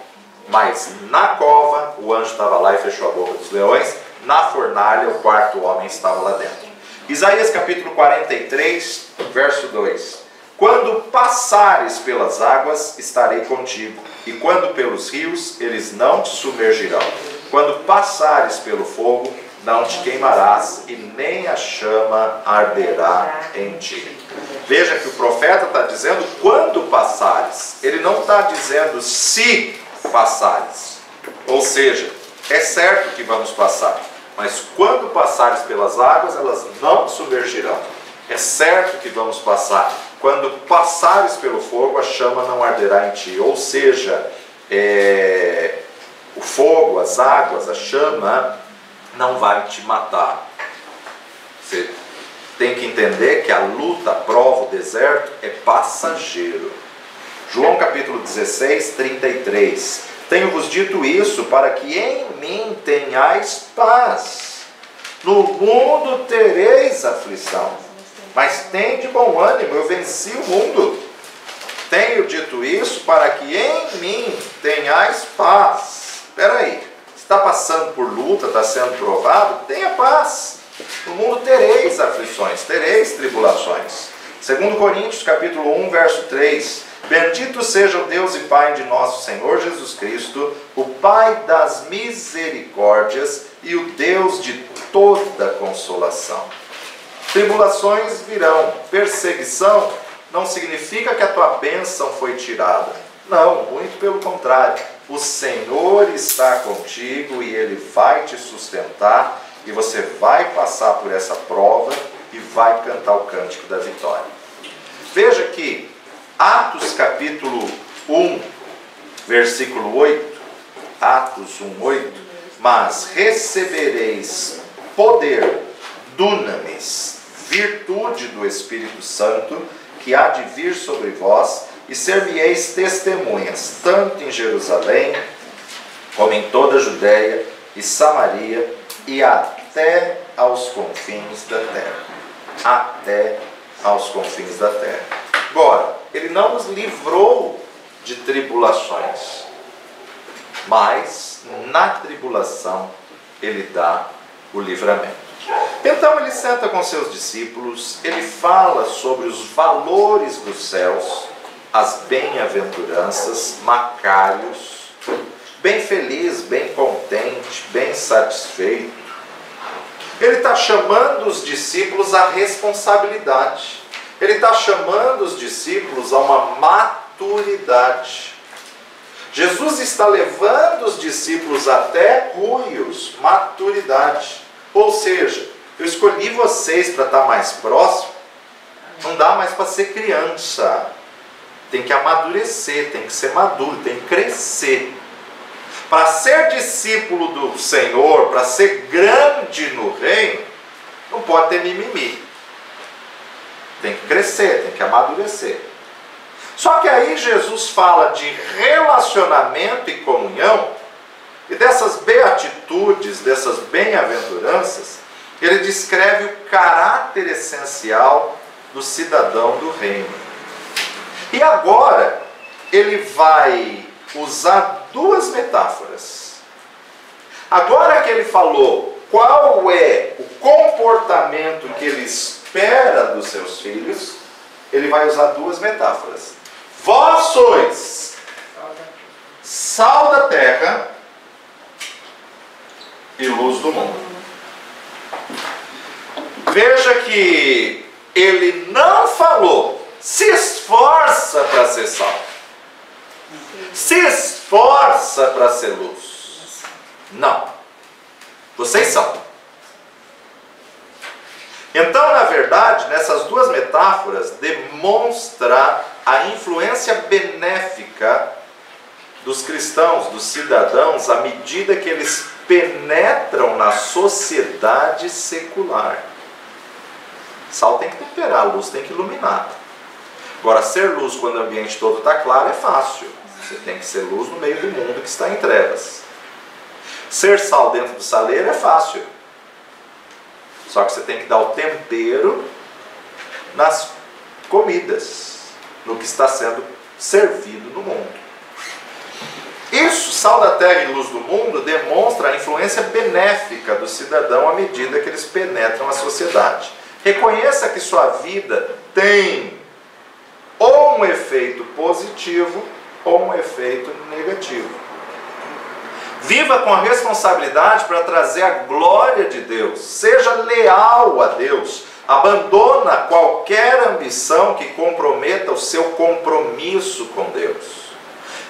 Mas na cova, o anjo estava lá e fechou a boca dos leões. Na fornalha, o quarto homem estava lá dentro. Isaías capítulo 43, verso 2. Quando passares pelas águas, estarei contigo. E quando pelos rios, eles não te submergirão. Quando passares pelo fogo, não te queimarás, e nem a chama arderá em ti. Veja que o profeta está dizendo quando passares. Ele não está dizendo se passares. Ou seja, é certo que vamos passar. Mas quando passares pelas águas, elas não te submergirão. É certo que vamos passar. Quando passares pelo fogo, a chama não arderá em ti. Ou seja, o fogo, as águas, a chama não vai te matar. Você tem que entender que a luta, a prova, o deserto é passageiro. João capítulo 16, 33. Tenho-vos dito isso para que em mim tenhais paz. No mundo tereis aflição, mas tem de bom ânimo, eu venci o mundo. Tenho dito isso para que em mim tenhais paz. Espera aí, está passando por luta, está sendo provado? Tenha paz. No mundo tereis aflições, tereis tribulações. 2 Coríntios capítulo 1, verso 3. Bendito seja o Deus e Pai de nosso Senhor Jesus Cristo, o Pai das misericórdias e o Deus de toda consolação. Tribulações virão, perseguição não significa que a tua bênção foi tirada. Não, muito pelo contrário. O Senhor está contigo e Ele vai te sustentar e você vai passar por essa prova e vai cantar o cântico da vitória. Veja que Atos capítulo 1, versículo 8, Atos 1, 8, mas recebereis poder, dunamis, virtude do Espírito Santo, que há de vir sobre vós, e ser-me-eis testemunhas, tanto em Jerusalém, como em toda a Judéia e Samaria, e até aos confins da terra. Até aos confins da terra. Agora, Ele não nos livrou de tribulações, mas na tribulação Ele dá o livramento. Então ele senta com seus discípulos, ele fala sobre os valores dos céus, as bem-aventuranças, Macários, bem feliz, bem contente, bem satisfeito. Ele está chamando os discípulos à responsabilidade. Ele está chamando os discípulos a uma maturidade. Jesus está levando os discípulos até ruios, maturidade. Ou seja, eu escolhi vocês para estar mais próximo. Não dá mais para ser criança. Tem que amadurecer, tem que ser maduro, tem que crescer. Para ser discípulo do Senhor, para ser grande no reino, não pode ter mimimi. Tem que crescer, tem que amadurecer. Só que aí Jesus fala de relacionamento e comunhão, e dessas beatitudes, dessas bem-aventuranças, ele descreve o caráter essencial do cidadão do reino. E agora, ele vai usar duas metáforas. Agora que ele falou qual é o comportamento que ele espera dos seus filhos, ele vai usar duas metáforas. Vós sois sal da terra e luz do mundo. Veja que ele não falou, se esforça para ser sal, se esforça para ser luz. Não. Vocês são. Então, na verdade, nessas duas metáforas, demonstra a influência benéfica dos cristãos, dos cidadãos, à medida que eles penetram na sociedade secular. Sal tem que temperar, a luz tem que iluminar. Agora, ser luz quando o ambiente todo está claro é fácil. Você tem que ser luz no meio do mundo que está em trevas. Ser sal dentro do saleiro é fácil. Só que você tem que dar o tempero nas comidas, no que está sendo servido no mundo. Isso, sal da terra e luz do mundo, demonstra a influência benéfica do cidadão à medida que eles penetram a sociedade. Reconheça que sua vida tem ou um efeito positivo ou um efeito negativo. Viva com a responsabilidade para trazer a glória de Deus. Seja leal a Deus. Abandona qualquer ambição que comprometa o seu compromisso com Deus.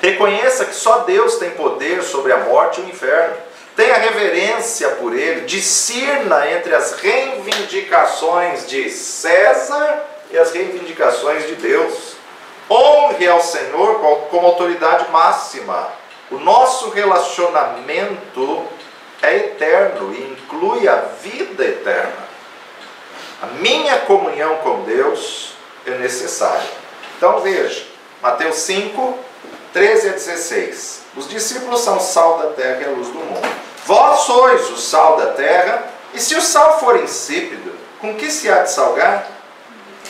Reconheça que só Deus tem poder sobre a morte e o inferno. Tenha reverência por Ele. Discirna entre as reivindicações de César e as reivindicações de Deus. Honre ao Senhor como autoridade máxima. O nosso relacionamento é eterno e inclui a vida eterna. A minha comunhão com Deus é necessária. Então veja, Mateus 5, 13 a 16. Os discípulos são sal da terra e a luz do mundo. Vós sois o sal da terra, e se o sal for insípido, com que se há de salgar?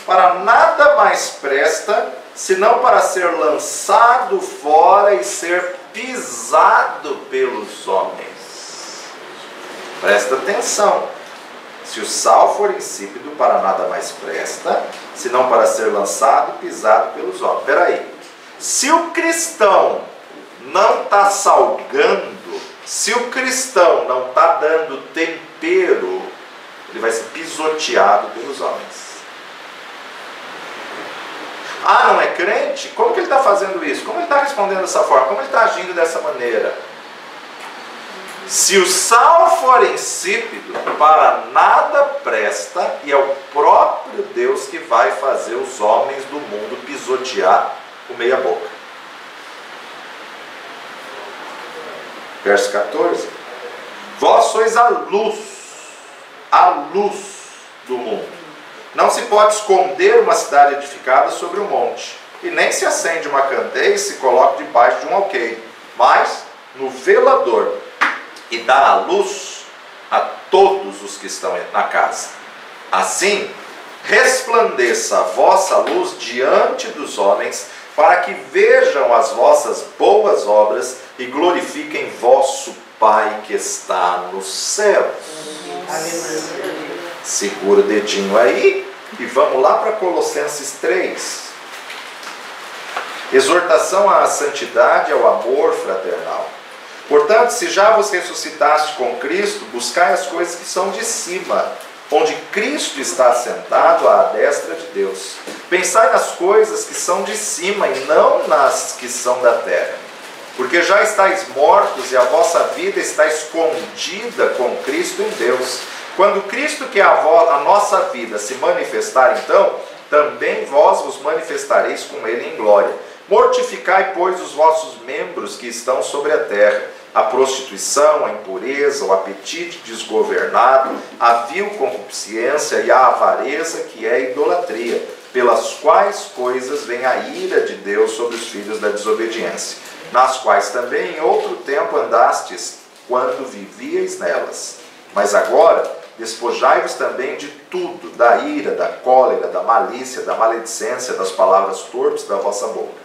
para nada mais presta, senão para ser lançado fora e ser pisado pelos homens. Presta atenção. Se o sal for insípido, para nada mais presta, senão para ser lançado e pisado pelos homens. Espera aí. Se o cristão não está salgando, se o cristão não está dando tempero, ele vai ser pisoteado pelos homens. Ah, não é crente? Como que ele está fazendo isso? Como ele está respondendo dessa forma? Como ele está agindo dessa maneira? Se o sal for insípido, para nada presta, e é o próprio Deus que vai fazer os homens do mundo pisotear o meia boca. Verso 14. Vós sois a luz do mundo. Não se pode esconder uma cidade edificada sobre um monte, e nem se acende uma candeia e se coloca debaixo de um alqueire, mas no velador, e dá a luz a todos os que estão na casa. Assim, resplandeça a vossa luz diante dos homens, para que vejam as vossas boas obras e glorifiquem vosso Pai que está nos céus. Segura o dedinho aí e vamos lá para Colossenses 3. Exortação à santidade e ao amor fraternal. Portanto, se já vos ressuscitaste com Cristo, buscai as coisas que são de cima, onde Cristo está assentado à destra de Deus. Pensai nas coisas que são de cima e não nas que são da terra. Porque já estáis mortos e a vossa vida está escondida com Cristo em Deus. Quando Cristo, que é a nossa vida, se manifestar, então, também vós vos manifestareis com Ele em glória. Mortificai, pois, os vossos membros que estão sobre a terra, a prostituição, a impureza, o apetite desgovernado, a vil concupiscência e a avareza, que é a idolatria, pelas quais coisas vem a ira de Deus sobre os filhos da desobediência, nas quais também em outro tempo andastes, quando vivíeis nelas. Mas agora, despojai-vos também de tudo, da ira, da cólera, da malícia, da maledicência, das palavras torpes da vossa boca.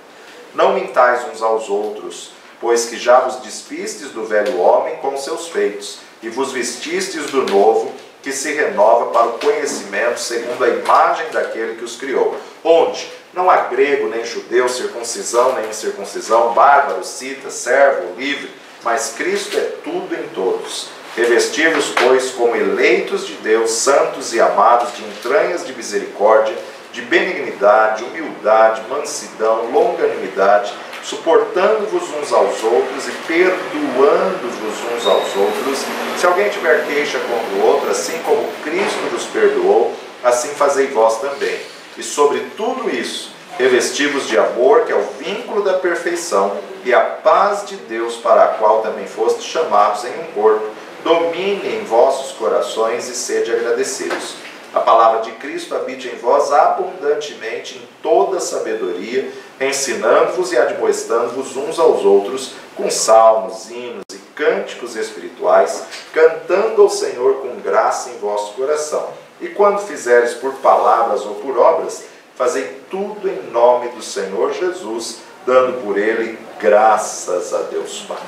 Não mintais uns aos outros, pois que já vos despistes do velho homem com seus feitos, e vos vestistes do novo, que se renova para o conhecimento segundo a imagem daquele que os criou, onde não há grego nem judeu, circuncisão nem incircuncisão, bárbaro, cita, servo, livre, mas Cristo é tudo em todos. Revesti-vos, pois, como eleitos de Deus, santos e amados, de entranhas de misericórdia, de benignidade, humildade, mansidão, longanimidade, suportando-vos uns aos outros e perdoando-vos uns aos outros. Se alguém tiver queixa contra o outro, assim como Cristo vos perdoou, assim fazei vós também. E sobre tudo isso, revesti-vos de amor, que é o vínculo da perfeição, e a paz de Deus, para a qual também fostes chamados em um corpo, domine em vossos corações e sede agradecidos. A palavra de Cristo habite em vós abundantemente em toda sabedoria, ensinando-vos e admoestando-vos uns aos outros com salmos, hinos e cânticos espirituais, cantando ao Senhor com graça em vosso coração. E quando fizeres por palavras ou por obras, fazei tudo em nome do Senhor Jesus, dando por Ele graças a Deus Pai.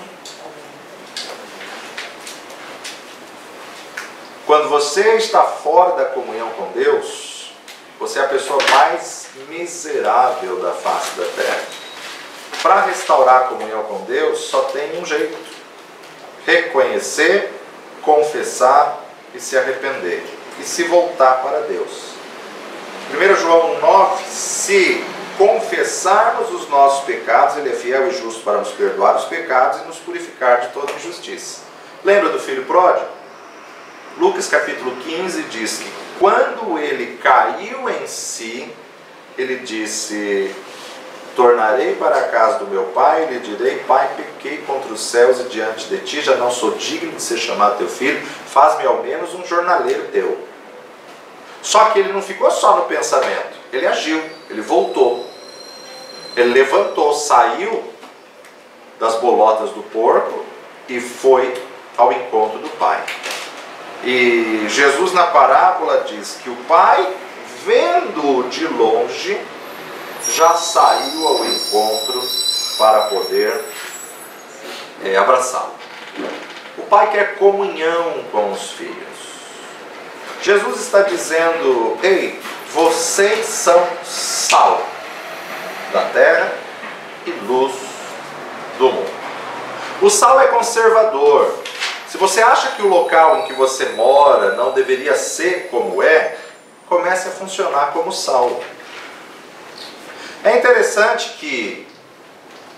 Quando você está fora da comunhão com Deus, você é a pessoa mais miserável da face da terra. Para restaurar a comunhão com Deus, só tem um jeito: reconhecer, confessar e se arrepender, e se voltar para Deus. 1 João 9, se confessarmos os nossos pecados, Ele é fiel e justo para nos perdoar os pecados e nos purificar de toda injustiça. Lembra do filho pródigo? Lucas capítulo 15 diz que quando ele caiu em si, ele disse: tornarei para a casa do meu pai e lhe direi: Pai, pequei contra os céus e diante de ti, já não sou digno de ser chamado teu filho, faz-me ao menos um jornaleiro teu. Só que ele não ficou só no pensamento, ele agiu, ele voltou, ele levantou, saiu das bolotas do porco e foi ao encontro do pai. E Jesus na parábola diz que o pai vendo-o de longe, já saiu ao encontro para poder abraçá-lo. O pai quer comunhão com os filhos. Jesus está dizendo: ei, vocês são sal da terra e luz do mundo. O sal é conservador. Se você acha que o local em que você mora não deveria ser como é, comece a funcionar como sal. É interessante que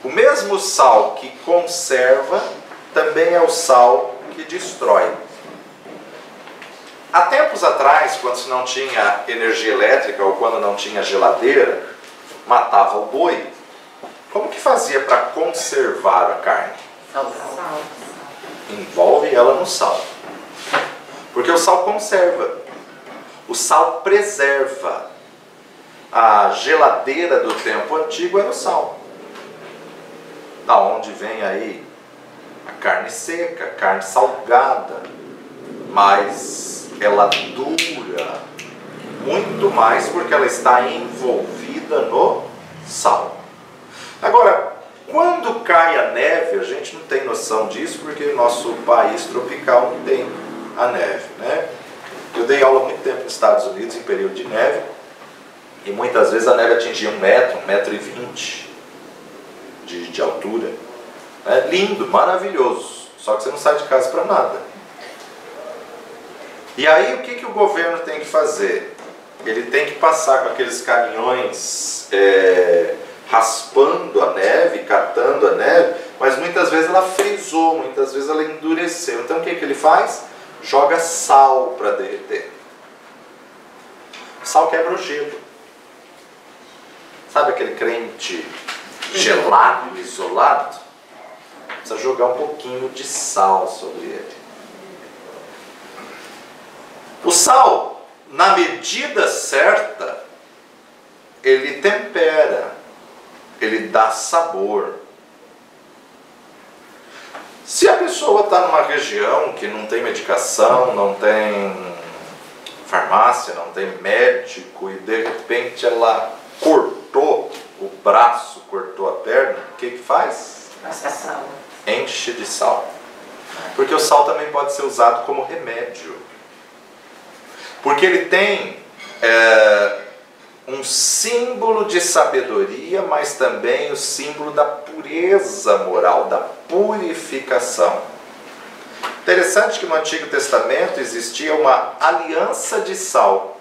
o mesmo sal que conserva também é o sal que destrói. Há tempos atrás, quando se não tinha energia elétrica ou quando não tinha geladeira, matava o boi. Como que fazia para conservar a carne? Sal. Envolve ela no sal. Porque o sal conserva. O sal preserva. A geladeira do tempo antigo era o sal. Da onde vem aí a carne seca, a carne salgada. Mas ela dura muito mais porque ela está envolvida no sal. Agora, quando cai a neve, a gente não tem noção disso porque o nosso país tropical não tem a neve, né? Eu dei aula há muito tempo nos Estados Unidos em período de neve e muitas vezes a neve atingia 1 metro e 20 de altura. É lindo, maravilhoso, só que você não sai de casa para nada. E aí o que o governo tem que fazer? Ele tem que passar com aqueles caminhões raspando a neve, catando a neve, mas muitas vezes ela frisou, muitas vezes ela endureceu. Então o que ele faz? Joga sal para derreter. O sal quebra o gelo. Sabe aquele crente gelado, isolado? Precisa jogar um pouquinho de sal sobre ele. O sal, na medida certa, ele tempera, ele dá sabor. Se a pessoa está numa região que não tem medicação, não tem farmácia, não tem médico, e de repente ela cortou o braço, cortou a perna, o que faz? Passa sal. Enche de sal. Porque o sal também pode ser usado como remédio. Porque ele tem um símbolo de sabedoria, mas também o símbolo da pureza moral, da purificação. Interessante que no Antigo Testamento existia uma aliança de sal,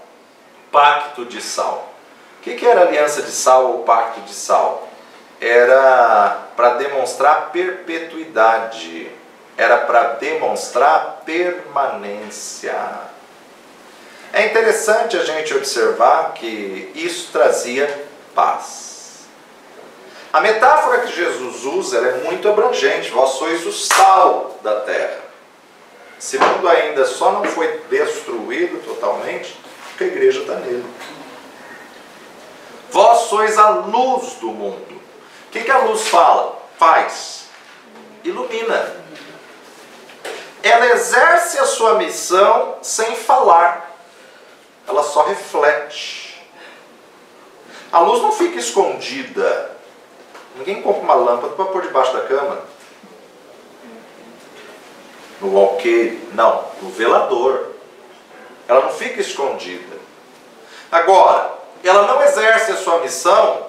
pacto de sal. O que era aliança de sal ou pacto de sal? Era para demonstrar perpetuidade, era para demonstrar permanência. É interessante a gente observar que isso trazia paz. A metáfora que Jesus usa ela é muito abrangente. Vós sois o sal da terra. Esse mundo ainda só não foi destruído totalmente porque a igreja está nele. Vós sois a luz do mundo. O que a luz faz? Ilumina. Ela exerce a sua missão sem falar. Ela só reflete. A luz não fica escondida. Ninguém compra uma lâmpada para pôr debaixo da cama. No alqueire. Não, no velador. Ela não fica escondida. Agora, ela não exerce a sua missão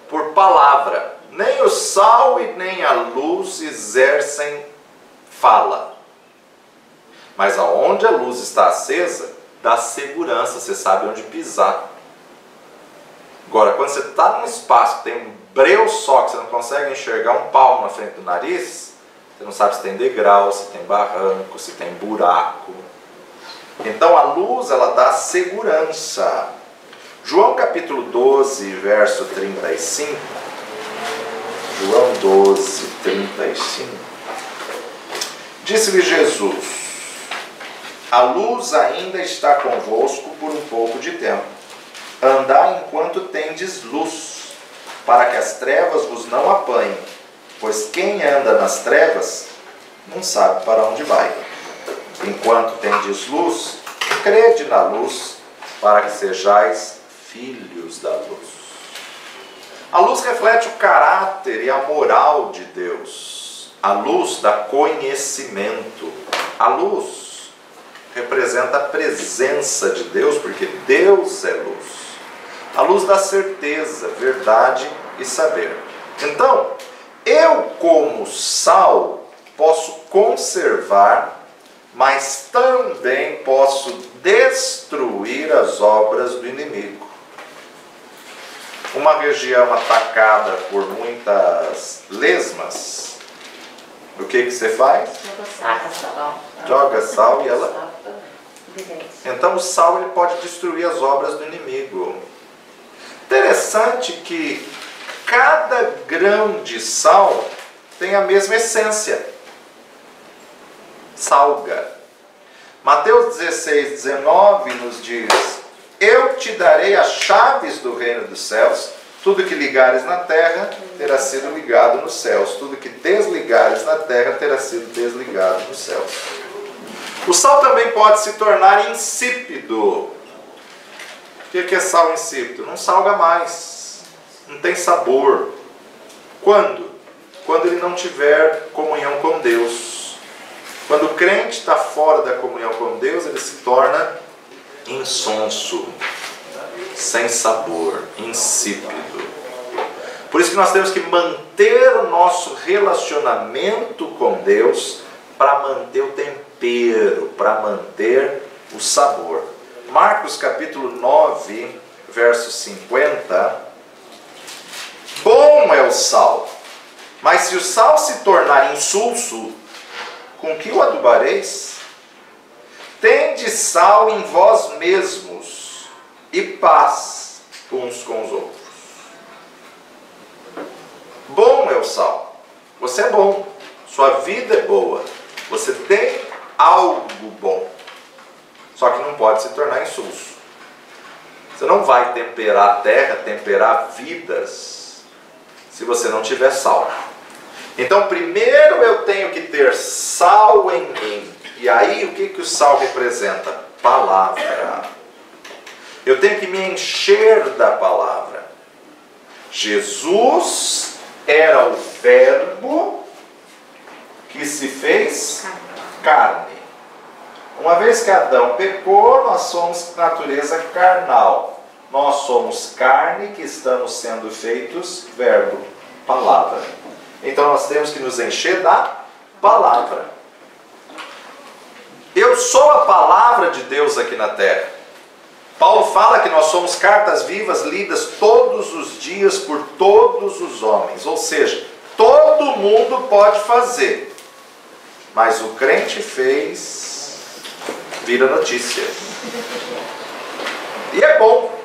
por palavra. Nem o sal e nem a luz exercem fala. Mas aonde a luz está acesa, dá segurança, você sabe onde pisar. Agora, quando você está num espaço que tem um breu só, que você não consegue enxergar um palmo na frente do nariz, você não sabe se tem degrau, se tem barranco, se tem buraco. Então a luz, ela dá segurança. João capítulo 12, verso 35. João 12, 35. Disse-lhe Jesus: a luz ainda está convosco por um pouco de tempo. Andai enquanto tendes luz, para que as trevas vos não apanhem. Pois quem anda nas trevas não sabe para onde vai. Enquanto tendes luz, crede na luz, para que sejais filhos da luz. A luz reflete o caráter e a moral de Deus. A luz dá conhecimento. A luz representa a presença de Deus, porque Deus é luz. A luz dá certeza, verdade e saber. Então, eu como sal posso conservar, mas também posso destruir as obras do inimigo. Uma região atacada por muitas lesmas, o que você faz? Joga sal e ela... Então o sal ele pode destruir as obras do inimigo. Interessante que cada grão de sal tem a mesma essência. Salga. Mateus 16:19 nos diz: eu te darei as chaves do reino dos céus. Tudo que ligares na terra terá sido ligado nos céus. Tudo que desligares na terra terá sido desligado nos céus. O sal também pode se tornar insípido. O que é sal insípido? Não salga mais. Não tem sabor. Quando? Quando ele não tiver comunhão com Deus. Quando o crente está fora da comunhão com Deus, ele se torna insonso, sem sabor, insípido. Por isso que nós temos que manter o nosso relacionamento com Deus para manter o tempero, para manter o sabor. Marcos capítulo 9, verso 50. Bom é o sal, mas se o sal se tornar insulso, com que o adubareis? Tende sal em vós mesmos e paz uns com os outros. Bom é o sal. Você é bom. Sua vida é boa. Você tem algo bom. Só que não pode se tornar insulso. Você não vai temperar a terra, temperar vidas, se você não tiver sal. Então, primeiro eu tenho que ter sal em mim. E aí, o que o sal representa? Palavra. Eu tenho que me encher da palavra. Jesus era o verbo que se fez carne. Uma vez que Adão pecou, nós somos natureza carnal. Nós somos carne que estamos sendo feitos verbo, palavra. Então nós temos que nos encher da palavra. Eu sou a palavra de Deus aqui na terra. Paulo fala que nós somos cartas vivas lidas todos os dias por todos os homens. Ou seja, todo mundo pode fazer. Mas o crente fez, vira notícia. E é bom.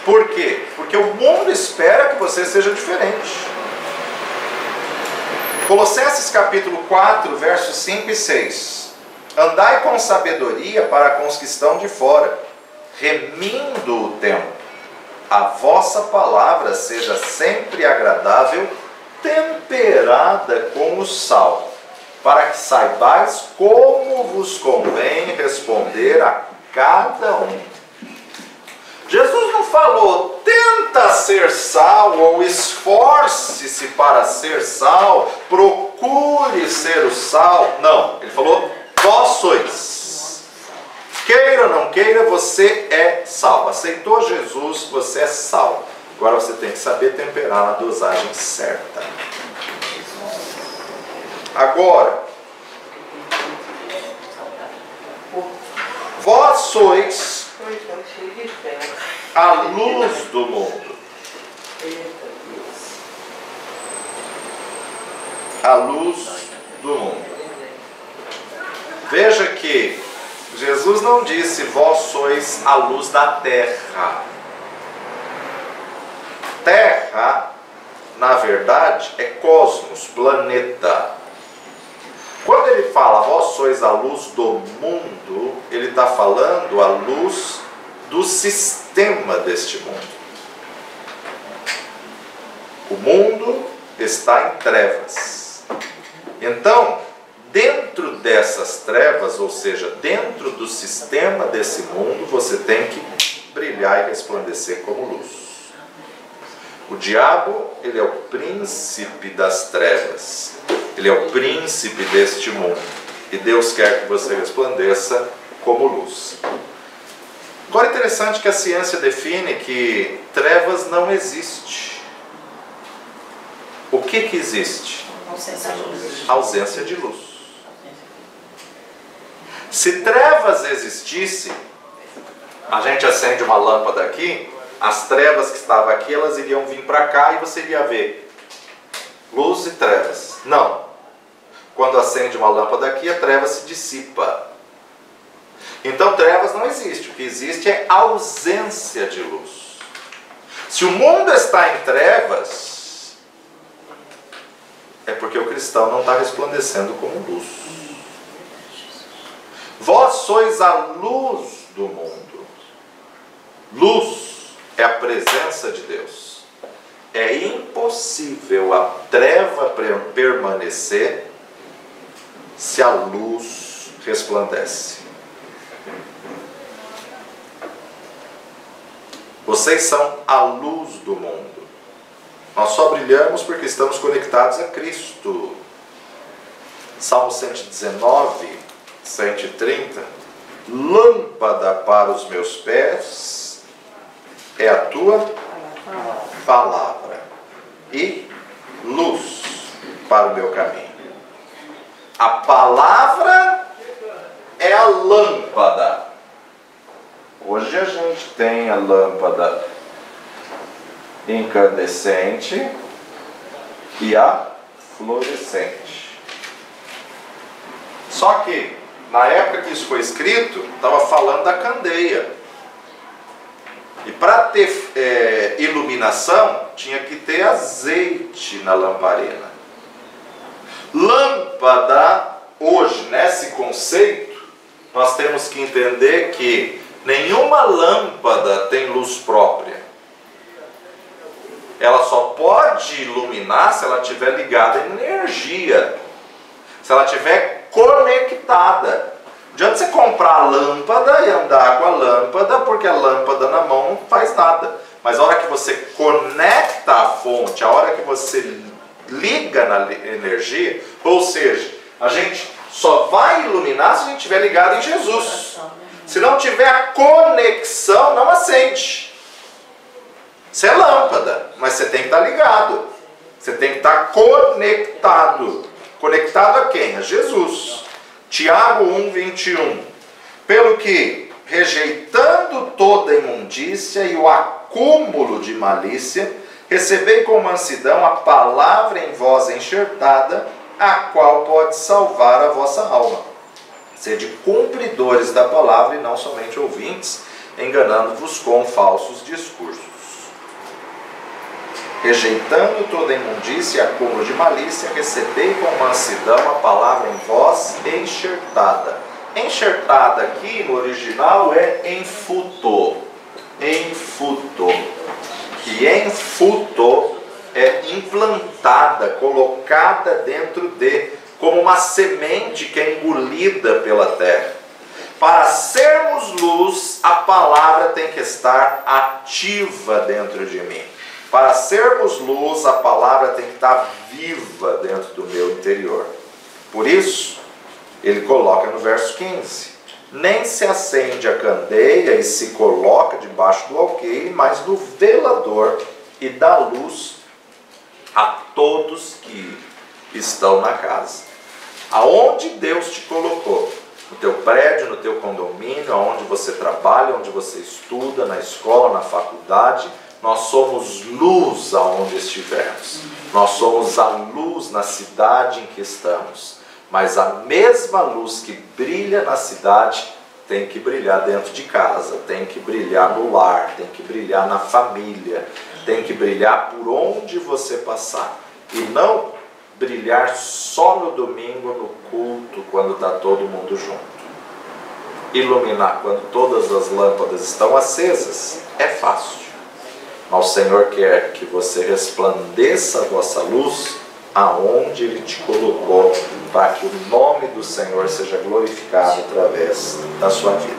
Por quê? Porque o mundo espera que você seja diferente. Colossenses capítulo 4, versos 5 e 6. Andai com sabedoria para com os que estão de fora, remindo o tempo. A vossa palavra seja sempre agradável, temperada com o sal, para que saibais como vos convém responder a cada um. Jesus não falou, tenta ser sal, ou esforce-se para ser sal, procure ser o sal. Não, ele falou, vós sois. Queira ou não queira, você é sal. Aceitou Jesus, você é sal. Agora você tem que saber temperar na dosagem certa. Agora, vós sois a luz do mundo. A luz do mundo. Veja que Jesus não disse, vós sois a luz da terra. Terra, na verdade, é cosmos, planeta. Quando ele fala, vós sois a luz do mundo, ele está falando a luz do sistema deste mundo. O mundo está em trevas. Então, dentro dessas trevas, ou seja, dentro do sistema desse mundo, você tem que brilhar e resplandecer como luz. O diabo, ele é o príncipe das trevas, ele é o príncipe deste mundo, e Deus quer que você resplandeça como luz. Agora é interessante que a ciência define que trevas não existe. O que existe? Ausência de luz. Ausência de luz. Se trevas existissem, a gente acende uma lâmpada aqui, as trevas que estavam aqui, elas iriam vir para cá e você iria ver luz e trevas. Não. Quando acende uma lâmpada aqui, a treva se dissipa. Então trevas não existe. O que existe é ausência de luz. Se o mundo está em trevas, é porque o cristão não está resplandecendo como luz. Vós sois a luz do mundo. Luz é a presença de Deus. É impossível a treva permanecer se a luz resplandece. Vocês são a luz do mundo. Nós só brilhamos porque estamos conectados a Cristo. Salmo 119, 130. Lâmpada para os meus pés é a tua palavra e luz para o meu caminho. A palavra é a lâmpada. Hoje a gente tem a lâmpada incandescente e a fluorescente. Só que, na época que isso foi escrito, estava falando da candeia. E para ter iluminação, tinha que ter azeite na lamparina. Lâmpada, hoje, nesse conceito, nós temos que entender que nenhuma lâmpada tem luz própria. Ela só pode iluminar se ela estiver ligada em energia. Se ela estiver conectada. Não adianta você comprar a lâmpada e andar com a lâmpada, porque a lâmpada na mão não faz nada. Mas a hora que você conecta a fonte, a hora que você liga na energia, ou seja, a gente só vai iluminar se a gente estiver ligado em Jesus. Se não tiver a conexão, não acende. Você é lâmpada, mas você tem que estar ligado. Você tem que estar conectado. Conectado a quem? A Jesus. Tiago 1:21. Pelo que, rejeitando toda imundícia e o acúmulo de malícia, recebei com mansidão a palavra em vós enxertada, a qual pode salvar a vossa alma. Sede cumpridores da palavra e não somente ouvintes, enganando-vos com falsos discursos. Rejeitando toda imundícia e acúmulo de malícia, recebei com mansidão a palavra em vós enxertada. Enxertada aqui no original é enfuto. Enfuto. Que enfuto é implantada, colocada dentro de, como uma semente que é engolida pela terra. Para sermos luz, a palavra tem que estar ativa dentro de mim. Para sermos luz, a palavra tem que estar viva dentro do meu interior. Por isso, ele coloca no verso 15: nem se acende a candeia e se coloca debaixo do alqueire, mas no velador, e dá luz a todos que estão na casa. Aonde Deus te colocou, no teu prédio, no teu condomínio, aonde você trabalha, onde você estuda, na escola, na faculdade, nós somos luz aonde estivermos. Nós somos a luz na cidade em que estamos. Mas a mesma luz que brilha na cidade tem que brilhar dentro de casa, tem que brilhar no lar, tem que brilhar na família, tem que brilhar por onde você passar. E não brilhar só no domingo, no culto, quando está todo mundo junto. Iluminar quando todas as lâmpadas estão acesas é fácil. Mas o Senhor quer que você resplandeça a vossa luz aonde Ele te colocou, para que o nome do Senhor seja glorificado através da sua vida.